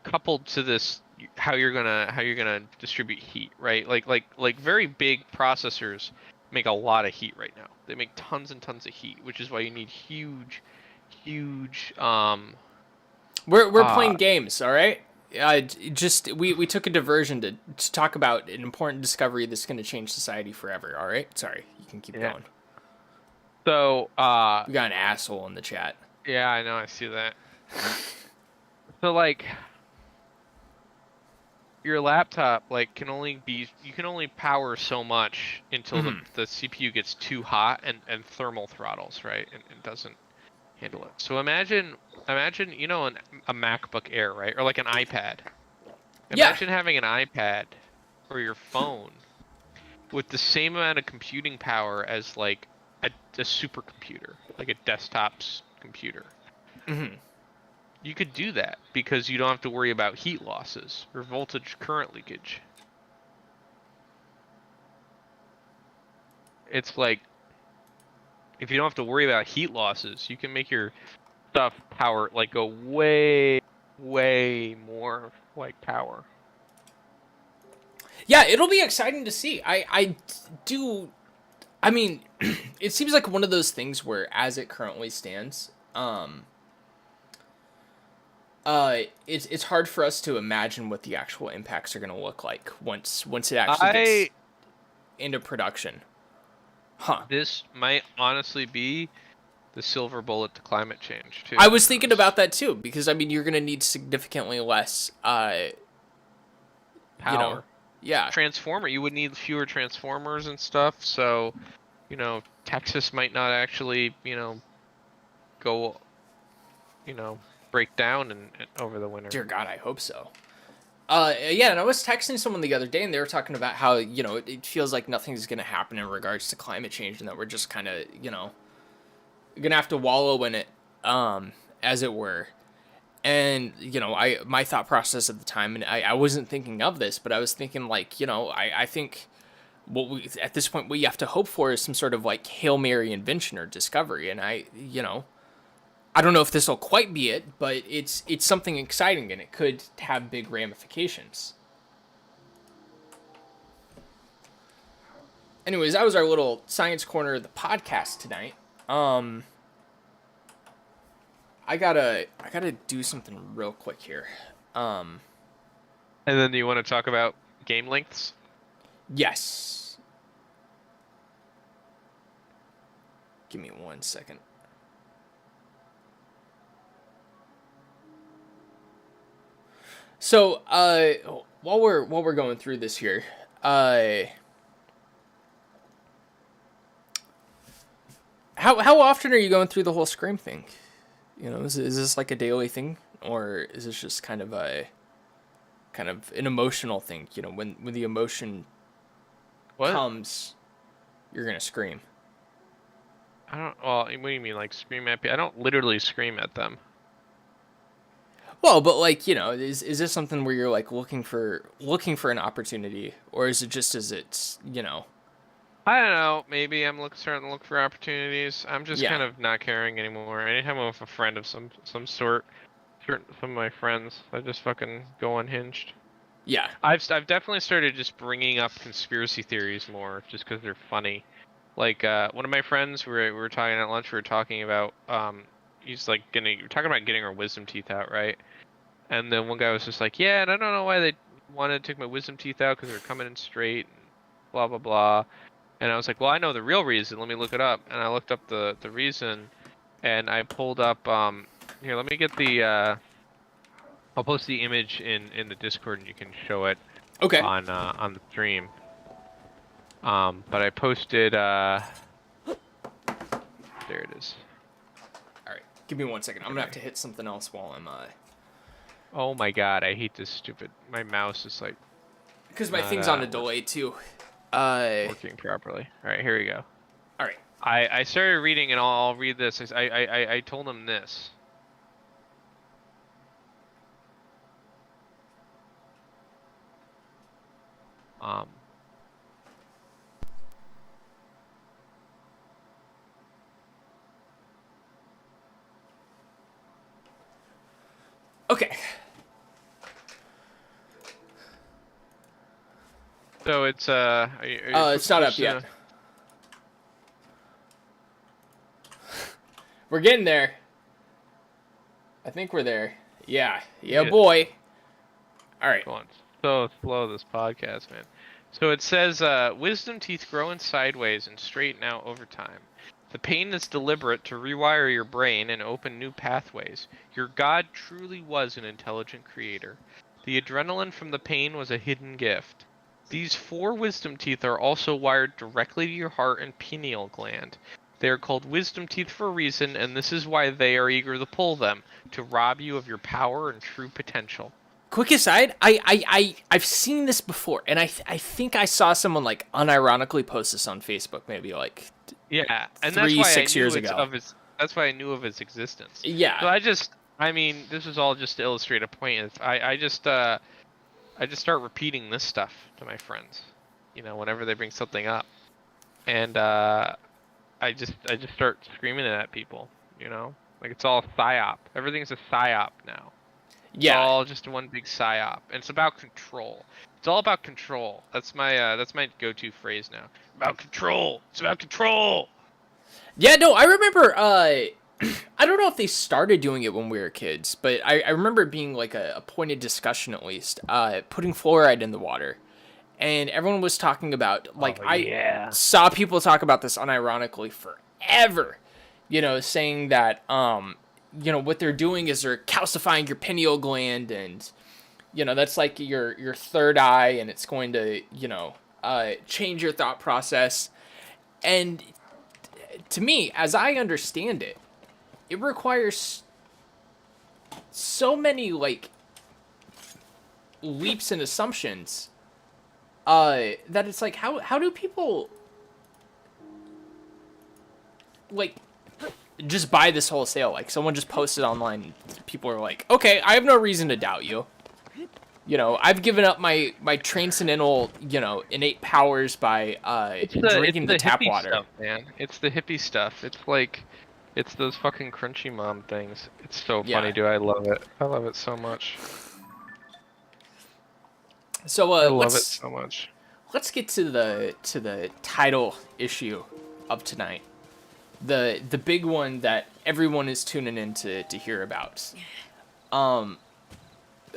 coupled to this, how you're gonna distribute heat, right? Like very big processors make a lot of heat right now. They make tons and tons of heat, which is why you need huge We're playing games, all right? Just we took a diversion to talk about an important discovery that's going to change society forever, all right? Sorry, you can keep going. So we got an asshole in the chat. Yeah, I know, I see that. So like your laptop like you can only power so much until the CPU gets too hot and thermal throttles, right? And it doesn't handle it. So imagine you know a MacBook Air, right? Or like an iPad. Imagine having an iPad or your phone with the same amount of computing power as like a supercomputer, like a desktop's computer. You could do that because you don't have to worry about heat losses or voltage current leakage. It's like, if you don't have to worry about heat losses, you can make your stuff power, like, go way more like power. Yeah, it'll be exciting to see. I do. I mean, it seems like one of those things where, as it currently stands, it's hard for us to imagine what the actual impacts are going to look like once it actually gets into production. Huh. This might honestly be the silver bullet to climate change too. I was thinking about that too, because I mean, you're going to need significantly less, power. you know, yeah. Transformer, you would need fewer transformers and stuff. So, Texas might not actually, go, break down and over the winter. Dear God, I hope so. Yeah, and I was texting someone the other day, and they were talking about how, it feels like nothing's going to happen in regards to climate change, and that we're just kind of, going to have to wallow in it, as it were. And, my thought process at the time, and I wasn't thinking of this, but I was thinking, like, I think at this point, what you have to hope for is some sort of, like, Hail Mary invention or discovery, and I don't know if this will quite be it, but it's something exciting, and it could have big ramifications. Anyways, that was our little science corner of the podcast tonight. I gotta do something real quick here. And then do you want to talk about game lengths? Yes. Give me 1 second. So, while we're going through this here, how often are you going through the whole Scream thing? Is this like a daily thing, or is this just kind of an emotional thing? When the emotion comes, you're gonna scream. Well, what do you mean, like scream at people? I don't literally scream at them. Well, but like, is this something where you're like looking for an opportunity, or is it just as it's, I don't know. Maybe I'm starting to look for opportunities. I'm just Yeah. kind of not caring anymore. Anytime I'm with a friend of some sort, some of my friends, I just fucking go unhinged. Yeah. I've definitely started just bringing up conspiracy theories more, just because they're funny. Like one of my friends, we were talking at lunch. We were talking about he's like we're talking about getting our wisdom teeth out, right? And then one guy was just like, yeah, and I don't know why they wanted to take my wisdom teeth out because they're coming in straight, and blah blah blah. And I was like, well, I know the real reason. Let me look it up. And I looked up the reason, and I pulled up. Here, let me get the. I'll post the image in the Discord, and you can show it. Okay. On the stream. But I posted. There it is. All right. Give me 1 second. I'm gonna have to hit something else while I'm Oh my god, I hate this stupid. My mouse is like. Because my thing's on a delay too. Working properly. All right, here we go. All right. I started reading, and I'll read this. I told him this. Okay. So it's it's not up yet. We're getting there. I think we're there. Yeah. Yeah, boy. All right. Going so slow, this podcast, man. So it says, wisdom teeth grow in sideways and straighten out over time. The pain is deliberate to rewire your brain and open new pathways. Your God truly was an intelligent creator. The adrenaline from the pain was a hidden gift. These 4 wisdom teeth are also wired directly to your heart and pineal gland. They are called wisdom teeth for a reason, and this is why they are eager to pull them, to rob you of your power and true potential. Quick aside, I've seen this before, and I think I saw someone like unironically post this on Facebook, maybe like yeah, and 6 years ago. That's why I knew of its existence. Yeah. So I mean, this is all just to illustrate a point. I just start repeating this stuff to my friends, whenever they bring something up, and I just start screaming it at people, like it's all psyop. Everything's a psyop now. Yeah. It's all just one big psyop, and it's about control. It's all about control. That's my go-to phrase now. About control. It's about control. Yeah, no, I remember, I don't know if they started doing it when we were kids, but I remember it being like a pointed discussion at least, putting fluoride in the water. And everyone was talking about, like, I saw people talk about this unironically forever, saying that, what they're doing is they're calcifying your pineal gland, and, that's like your third eye, and it's going to, change your thought process. And to me, as I understand it, it requires so many, like, leaps and assumptions that it's like, how do people, like, just buy this wholesale? Like, someone just posted online, people are like, okay, I have no reason to doubt you. I've given up my transcendental, innate powers by drinking the tap hippie water. Stuff, man. It's the hippie stuff. It's those fucking crunchy mom things. It's so funny, dude. I love it. I love it so much. So I love it so much. Let's get to the title issue of tonight. The big one that everyone is tuning in to hear about.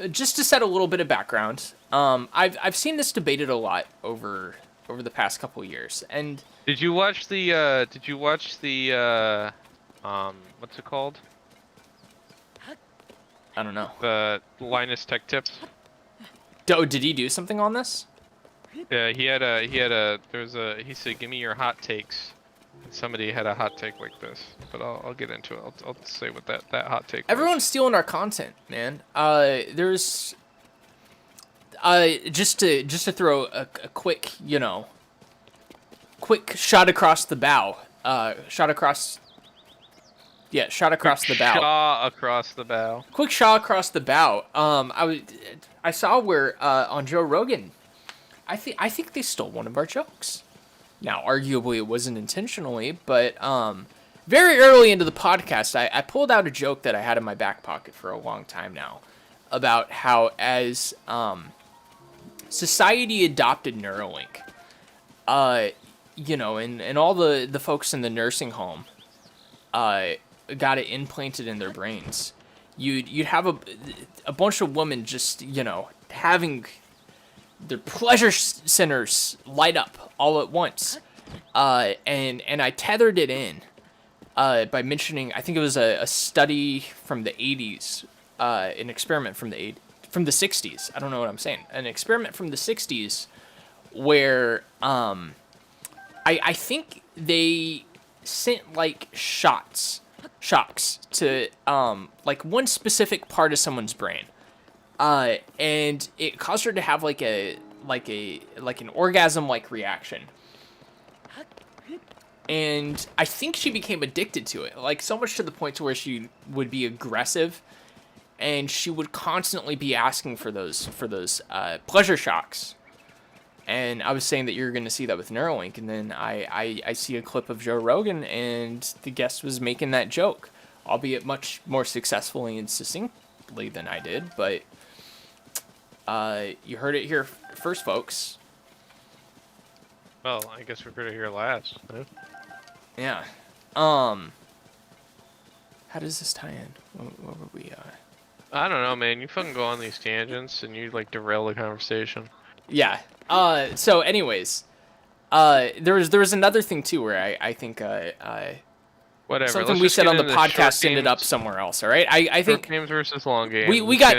Just to set a little bit of background, I've seen this debated a lot over the past couple years. And Did you watch the what's it called? I don't know. The Linus Tech Tips. Oh, did he do something on this? Yeah, he said, "Give me your hot takes." And somebody had a hot take like this, but I'll get into it. I'll say what that hot take was. Everyone's stealing our content, man. There's just to throw a quick, quick shot across the bow. Shot across the bow. Shaw across the bow. Quick shot across the bow. I saw where on Joe Rogan, I think they stole one of our jokes. Now, arguably, it wasn't intentionally, but very early into the podcast, I pulled out a joke that I had in my back pocket for a long time now about how as society adopted Neuralink, and all the folks in the nursing home got it implanted in their brains. You'd have a bunch of women just, having their pleasure centers light up all at once. And I tethered it in by mentioning, I think it was a study from the 80s, an experiment from the 60s. I don't know what I'm saying. An experiment from the 60s where I think they sent like shocks to like one specific part of someone's brain, and it caused her to have like an orgasm like reaction, and I think she became addicted to it, like so much to the point to where she would be aggressive, and she would constantly be asking for those pleasure shocks. And I was saying that you're going to see that with Neuralink, and then I see a clip of Joe Rogan, and the guest was making that joke, albeit much more successfully and succinctly than I did, but you heard it here first, folks. Well, I guess we're going to hear last. Huh? Yeah. How does this tie in? What were we... I don't know, man. You fucking go on these tangents, and you, like, derail the conversation. Yeah. So anyways, there was another thing too where I think whatever. Something we said on the podcast ended up somewhere else. All right. I think short games versus long games. We got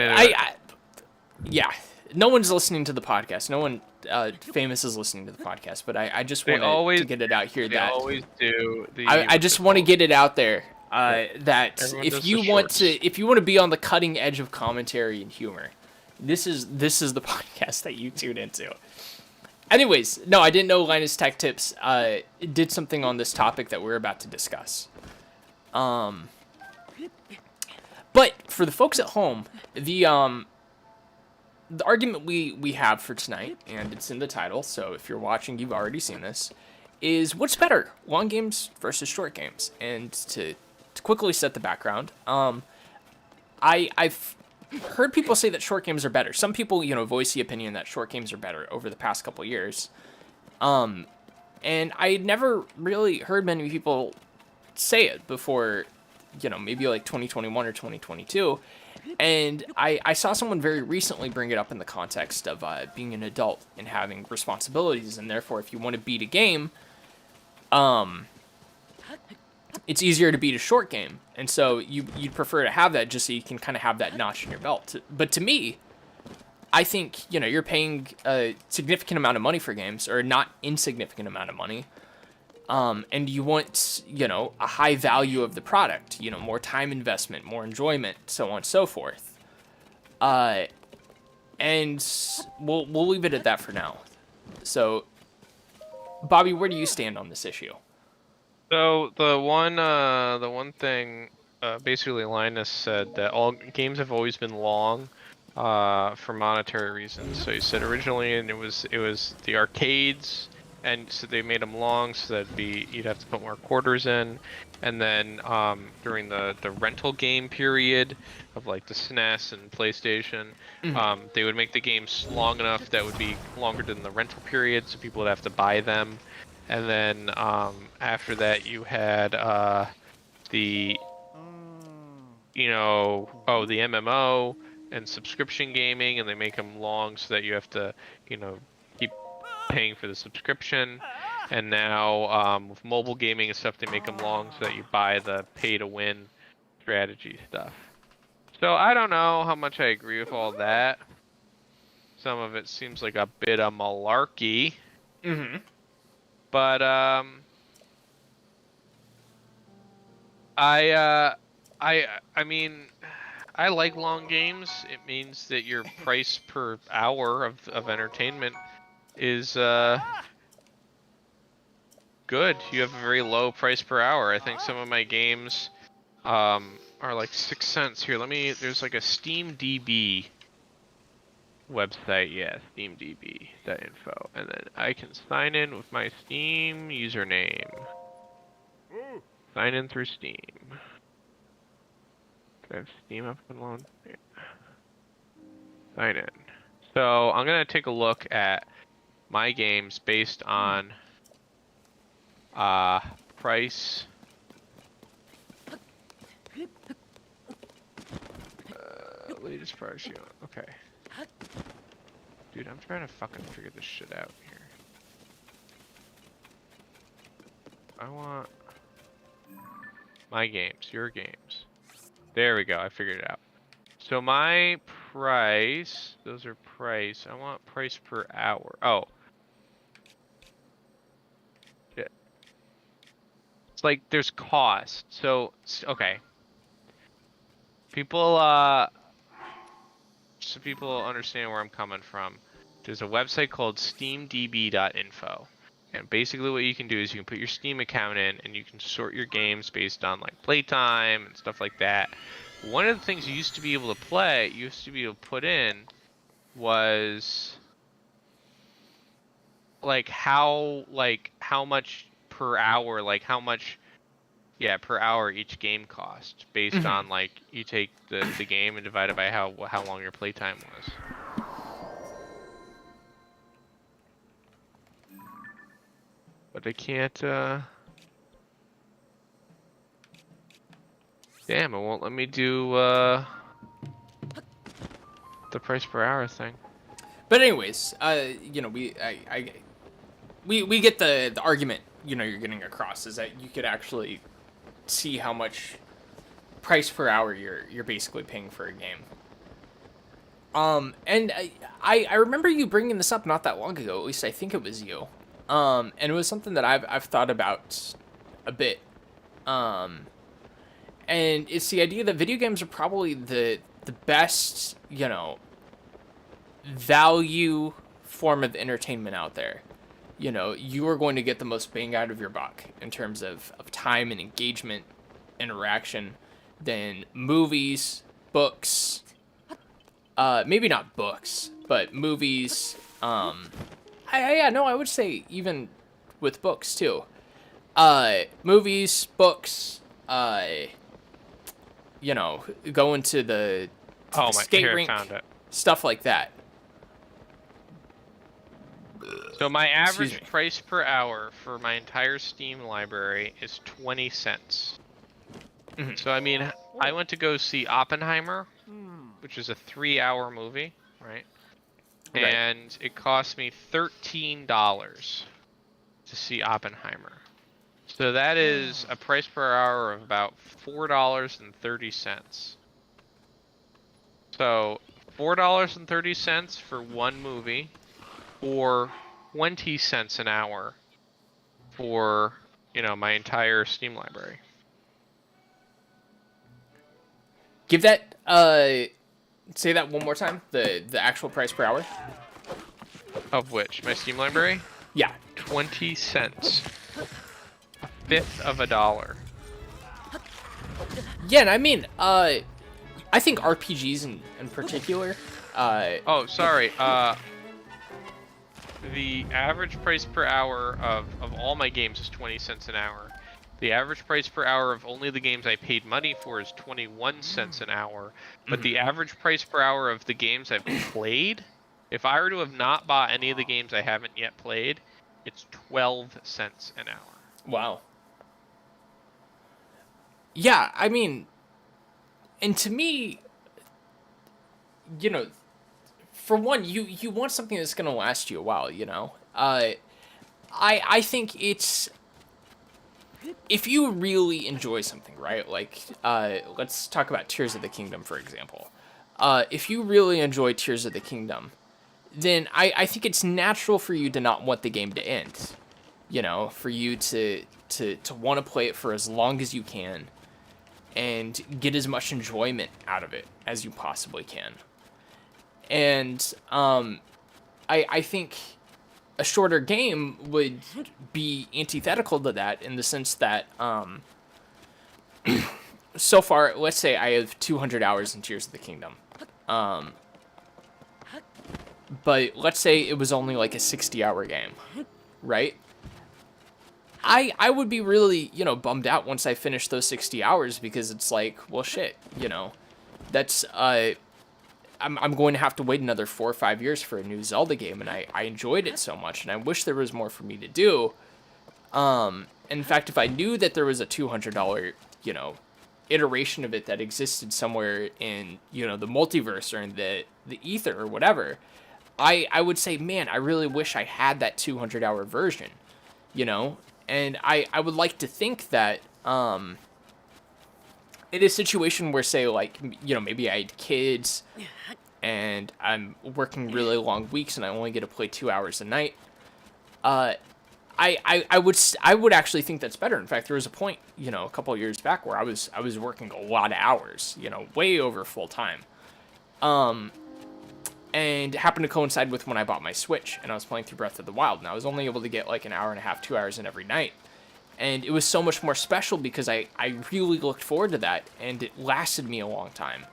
yeah. No one's listening to the podcast. No one famous is listening to the podcast. But I just want to get it out here that always do. I just want to get it out there that if you want to be on the cutting edge of commentary and humor, this is the podcast that you tune into. Anyways, no, I didn't know Linus Tech Tips did something on this topic that we're about to discuss. But for the folks at home, the argument we have for tonight, and it's in the title, so if you're watching, you've already seen this, is what's better, long games versus short games? And to quickly set the background, I've heard people say that short games are better. Some people, voice the opinion that short games are better over the past couple years. And I had never really heard many people say it before, maybe like 2021 or 2022. And I saw someone very recently bring it up in the context of being an adult and having responsibilities, and therefore, if you want to beat a game, it's easier to beat a short game. And so you'd prefer to have that just so you can kind of have that notch in your belt. But to me, I think, you're paying a significant amount of money for games, or a not insignificant amount of money. And you want, a high value of the product, more time investment, more enjoyment, so on and so forth. And we'll leave it at that for now. So, Bobby, where do you stand on this issue? So the one thing, basically Linus said that all games have always been long, for monetary reasons. So he said originally, and it was the arcades, and so they made them long so that you'd have to put more quarters in, and then during the rental game period of like the SNES and PlayStation, they would make the games long enough that would be longer than the rental period, so people would have to buy them. And then after that, you had the MMO and subscription gaming, and they make them long so that you have to, keep paying for the subscription. And now with mobile gaming and stuff, they make them long so that you buy the pay-to-win strategy stuff. So I don't know how much I agree with all that. Some of it seems like a bit of malarkey. Mm-hmm. But I mean, I like long games. It means that your price per hour of entertainment is good. You have a very low price per hour. I think some of my games are like 6 cents. Here, there's like a SteamDB website, yeah, steamdb.info, and then I can sign in with my Steam username. Sign in through Steam. Do I have Steam up and load? Yeah. Sign in. So I'm gonna take a look at my games based on price. Latest price. Okay. Dude, I'm trying to fucking figure this shit out here. I want my games, your games. There we go, I figured it out. So my price, those are price. I want price per hour. Oh. Shit. It's like there's cost. So, okay. So people understand where I'm coming from. There's a website called steamdb.info. And basically what you can do is you can put your Steam account in and you can sort your games based on like playtime and stuff like that. One of the things you used to be able to put in was like how much per hour, like how much per hour each game cost based on like you take the game and divide it by how long your playtime was. But I can't damn, it won't let me do the price per hour thing. But anyways, we get the argument, you're getting across, is that you could actually see how much price per hour you're basically paying for a game. And I remember you bringing this up not that long ago, at least I think it was you. And it was something that I've thought about a bit. And it's the idea that video games are probably the best, value form of entertainment out there. You are going to get the most bang out of your buck in terms of time and engagement, interaction, than movies, books, maybe not books, but movies. I would say even with books too. Movies, books, go into the Oh my! skate Here, I rink, found it. stuff like that. So my Excuse average me. price per hour for my entire Steam library is 20 cents. Mhm. So I mean, I went to go see Oppenheimer, which is a 3-hour movie, right? Right. And it cost me $13 to see Oppenheimer. So that is a price per hour of about $4.30. So $4.30 for one movie, or 20 cents an hour for, my entire Steam library. Give that. Say that one more time. The actual price per hour. Of which my Steam library, Yeah. 20 cents, a fifth of a dollar. Yeah, and I mean, I think RPGs in particular. Oh, sorry. The average price per hour of all my games is 20 cents an hour. The average price per hour of only the games I paid money for is 21 cents an hour. But the average price per hour of the games I've played, if I were to have not bought any of the games I haven't yet played, it's 12 cents an hour. Wow. Yeah, I mean, and to me, you know, for one, you want something that's gonna last you a while. I think it's if you really enjoy something, right? Like, let's talk about Tears of the Kingdom, for example. If you really enjoy Tears of the Kingdom, then I think it's natural for you to not want the game to end. For you to want to play it for as long as you can and get as much enjoyment out of it as you possibly can. And I think a shorter game would be antithetical to that in the sense that so far, let's say I have 200 hours in Tears of the Kingdom. But let's say it was only like a 60-hour game, right? I would be really, bummed out once I finish those 60 hours because it's like, well, shit, that's, I'm going to have to wait another 4 or 5 years for a new Zelda game, and I enjoyed it so much, and I wish there was more for me to do. In fact, if I knew that there was a $200, iteration of it that existed somewhere in, the multiverse or in the ether or whatever, I would say, man, I really wish I had that 200-hour version, And I would like to think that in a situation where, say, like, maybe I had kids and I'm working really long weeks and I only get to play 2 hours a night, I would actually think that's better. In fact, there was a point, a couple of years back where I was working a lot of hours, way over full time. And it happened to coincide with when I bought my Switch and I was playing through Breath of the Wild, and I was only able to get like an hour and a half, 2 hours in every night. And it was so much more special because I really looked forward to that, and it lasted me a long time.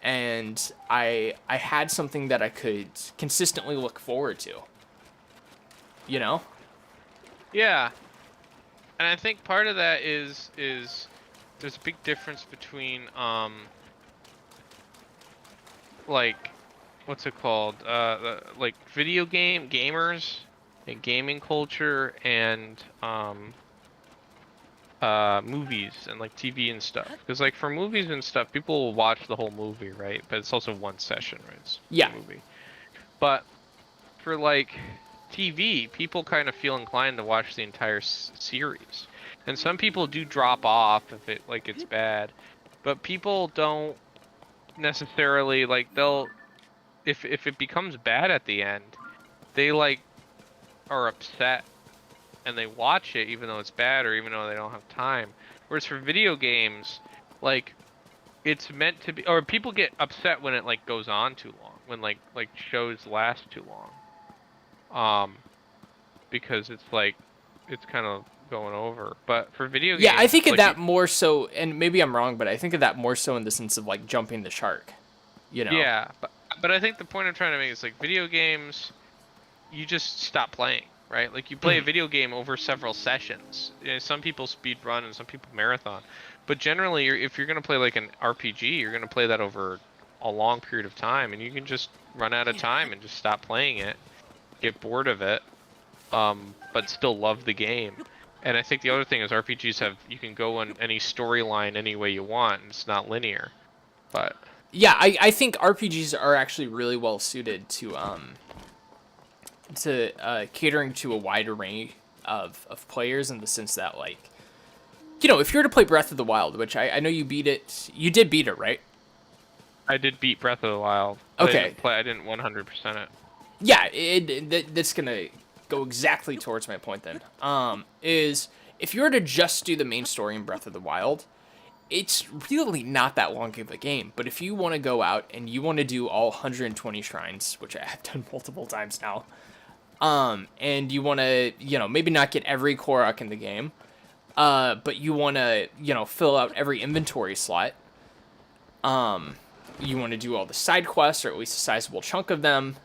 And I had something that I could consistently look forward to. Yeah. And I think part of that is there's a big difference between like, what's it called? Like video gamers and gaming culture and movies and like TV and stuff. Because like for movies and stuff, people will watch the whole movie, right? But it's also one session, right? It's Yeah. a movie. But for like TV, people kind of feel inclined to watch the entire series. And some people do drop off if it's bad. But people don't necessarily if it becomes bad at the end, they are upset and they watch it even though it's bad or even though they don't have time. Whereas for video games, it's meant to be, or people get upset when it goes on too long, when like shows last too long. Because it's kind of going over. But for video games, Yeah, I think of that more so, and maybe I'm wrong, but I think of that more so in the sense of like jumping the shark. Yeah, but I think the point I'm trying to make is video games, you just stop playing, right? Like you play a video game over several sessions. Some people speed run and some people marathon, but generally, if you're gonna play like an RPG, you're gonna play that over a long period of time, and you can just run out of time and just stop playing it, get bored of it, but still love the game. And I think the other thing is RPGs you can go on any storyline any way you want, and it's not linear. But Yeah, I think RPGs are actually really well suited to catering to a wide array of players, in the sense that, like, if you were to play Breath of the Wild, which I know you beat it, you did beat it, right? I did beat Breath of the Wild. But Okay. I didn't 100% it. Yeah, that's gonna go exactly towards my point then. Is if you were to just do the main story in Breath of the Wild, it's really not that long of a game. But if you want to go out and you want to do all 120 shrines, which I have done multiple times now, and you want to, maybe not get every Korok in the game, but you want to, fill out every inventory slot, you want to do all the side quests, or at least a sizable chunk of them,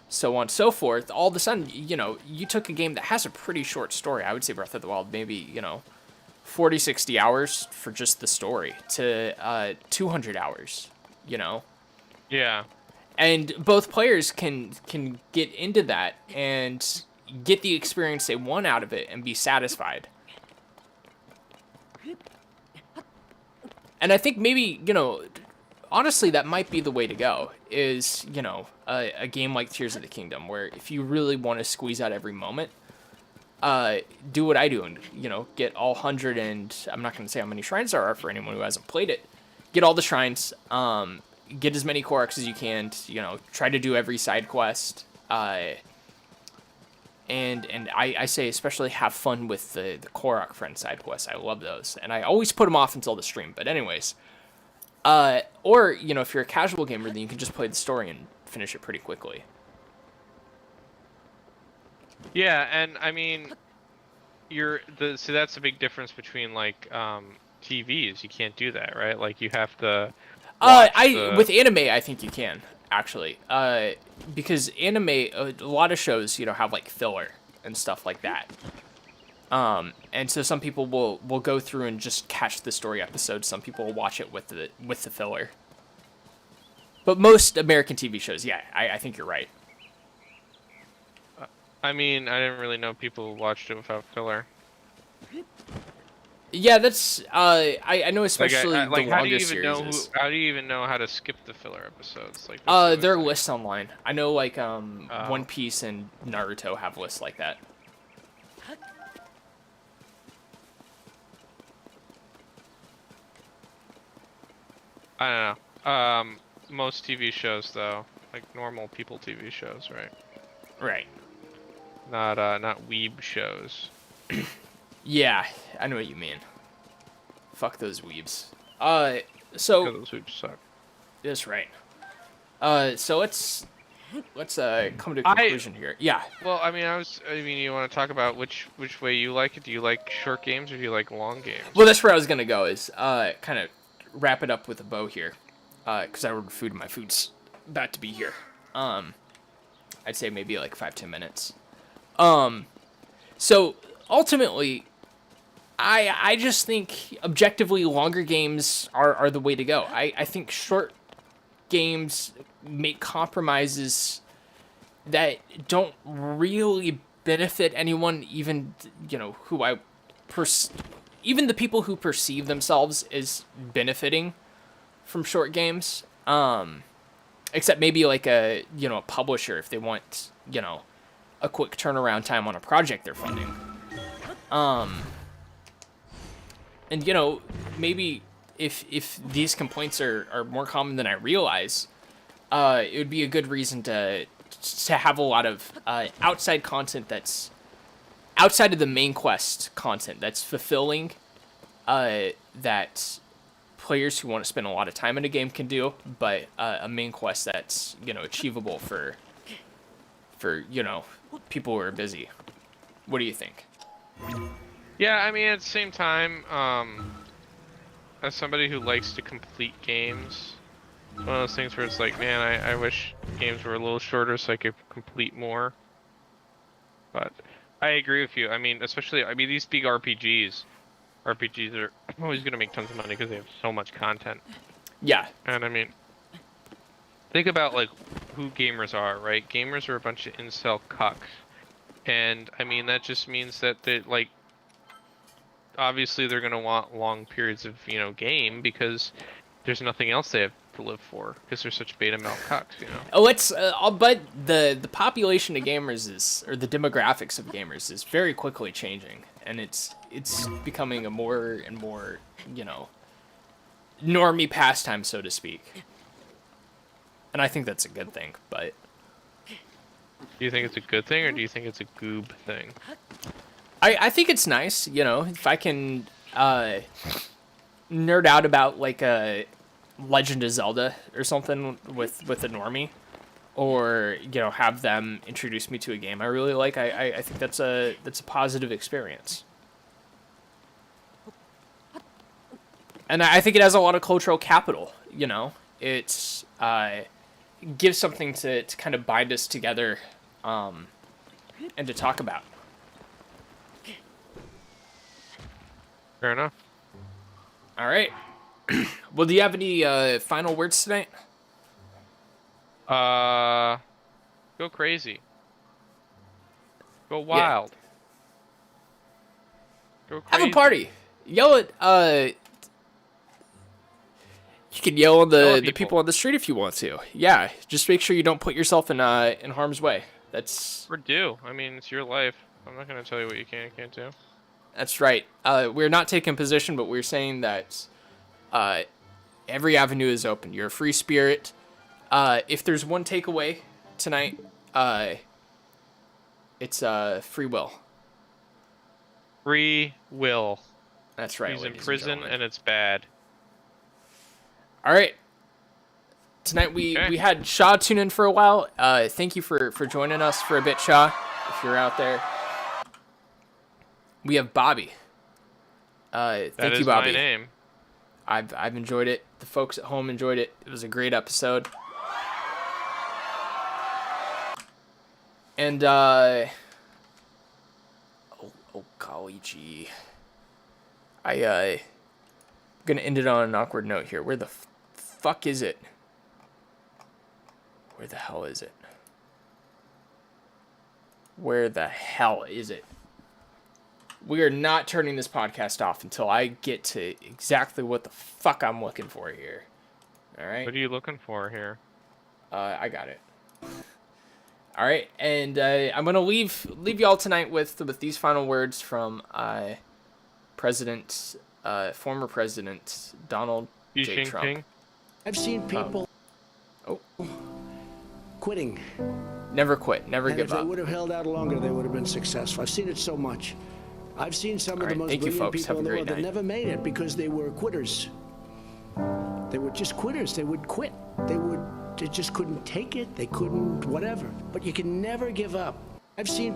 so on and so forth, all of a sudden, you took a game that has a pretty short story. I would say Breath of the Wild, maybe, 40, 60 hours for just the story, to 200 hours, Yeah. And both players can get into that and get the experience they want out of it and be satisfied. And I think maybe, honestly, that might be the way to go, is, a game like Tears of the Kingdom, where if you really want to squeeze out every moment, do what I do and, get all 100, and I'm not going to say how many shrines there are for anyone who hasn't played it. Get all the shrines, get as many Koroks as you can, try to do every side quest, and I say especially have fun with the Korok friend side quests. I love those, and I always put them off until the stream, but anyways. Or, if you're a casual gamer, then you can just play the story and finish it pretty quickly. Yeah, and I mean, so that's a big difference between, like, TVs. You can't do that, right? Like, you have to with anime, I think you can, actually. Because anime, a lot of shows, have, like, filler and stuff like that. And so some people will go through and just catch the story episodes. Some people will watch it with the filler. But most American TV shows, yeah, I think you're right. I mean, I didn't really know people watched it without filler. Yeah, that's I know, especially the longer series. How do you even know how to skip the filler episodes? Like, there are lists online. I know, like, One Piece and Naruto have lists like that. I don't know. Most TV shows, though, like normal people TV shows, right? Right. Not weeb shows. Yeah, I know what you mean. Fuck those weebs. So those weebs suck. That's right. So let's come to a conclusion here. Yeah. Well, I mean, you want to talk about which way you like it? Do you like short games or do you like long games? Well, that's where I was gonna go. Is kind of wrap it up with a bow here, because I ordered food and my food's about to be here. I'd say maybe like 5-10 minutes. So ultimately, I just think objectively longer games are the way to go. I think short games make compromises that don't really benefit anyone, even even the people who perceive themselves as benefiting from short games. Except maybe like a publisher, if they want, a quick turnaround time on a project they're funding. And maybe if these complaints are more common than I realize, it would be a good reason to have a lot of outside content that's outside of the main quest content that's fulfilling, that players who want to spend a lot of time in a game can do, but a main quest that's achievable for people who are busy. What do you think? Yeah, I mean, at the same time, as somebody who likes to complete games, it's one of those things where it's like, man, I wish games were a little shorter so I could complete more. But I agree with you. I mean, especially, these big RPGs are always going to make tons of money because they have so much content. Yeah. And I mean, think about like who gamers are, right? Gamers are a bunch of incel cucks, and I mean that just means that they like obviously they're gonna want long periods of game because there's nothing else they have to live for because they're such beta male cucks, Oh, it's but the population of gamers is, or the demographics of gamers is very quickly changing, and it's becoming a more and more normie pastime, so to speak. And I think that's a good thing. But Do you think it's a good thing or do you think it's a goob thing? I think it's nice, if I can nerd out about like a Legend of Zelda or something with a normie, or have them introduce me to a game I really like. I think that's a positive experience, and I think it has a lot of cultural capital. It's gives something to kind of bind us together, and to talk about. Fair enough. All right. Well, do you have any final words tonight? Go crazy. Go wild. Go crazy. Have a party. Yell at you can yell at the people on the street if you want to. Yeah, just make sure you don't put yourself in harm's way. That's Or do. I mean, it's your life. I'm not gonna tell you what you can and can't do. That's right. We're not taking position, but we're saying that every avenue is open. You're a free spirit. If there's one takeaway tonight, it's free will. Free will. That's right. He's in ladies and prison gentlemen. and it's bad. All right. Tonight we had Shaw tune in for a while. Thank you for joining us for a bit, Shaw, if you're out there. We have Bobby. Thank you, Bobby. That is my name. I've enjoyed it. The folks at home enjoyed it. It was a great episode. And oh golly gee. I'm gonna end it on an awkward note here. Where the fuck is it? Where the hell is it? Where the hell is it? We are not turning this podcast off until I get to exactly what the fuck I'm looking for here. All right? What are you looking for here? I got it. All right, and I'm gonna leave y'all tonight with these final words from former President Donald J. Trump. I've seen people quitting. Never quit. Never And give if they up. would have held out longer, they would have been successful. I've seen it so much. I've seen some of the most Thank you, brilliant folks. people Have in a the great world that night. never made it because they were quitters. They were just quitters. They would quit. They just couldn't take it. They couldn't whatever. But you can never give up. I've seen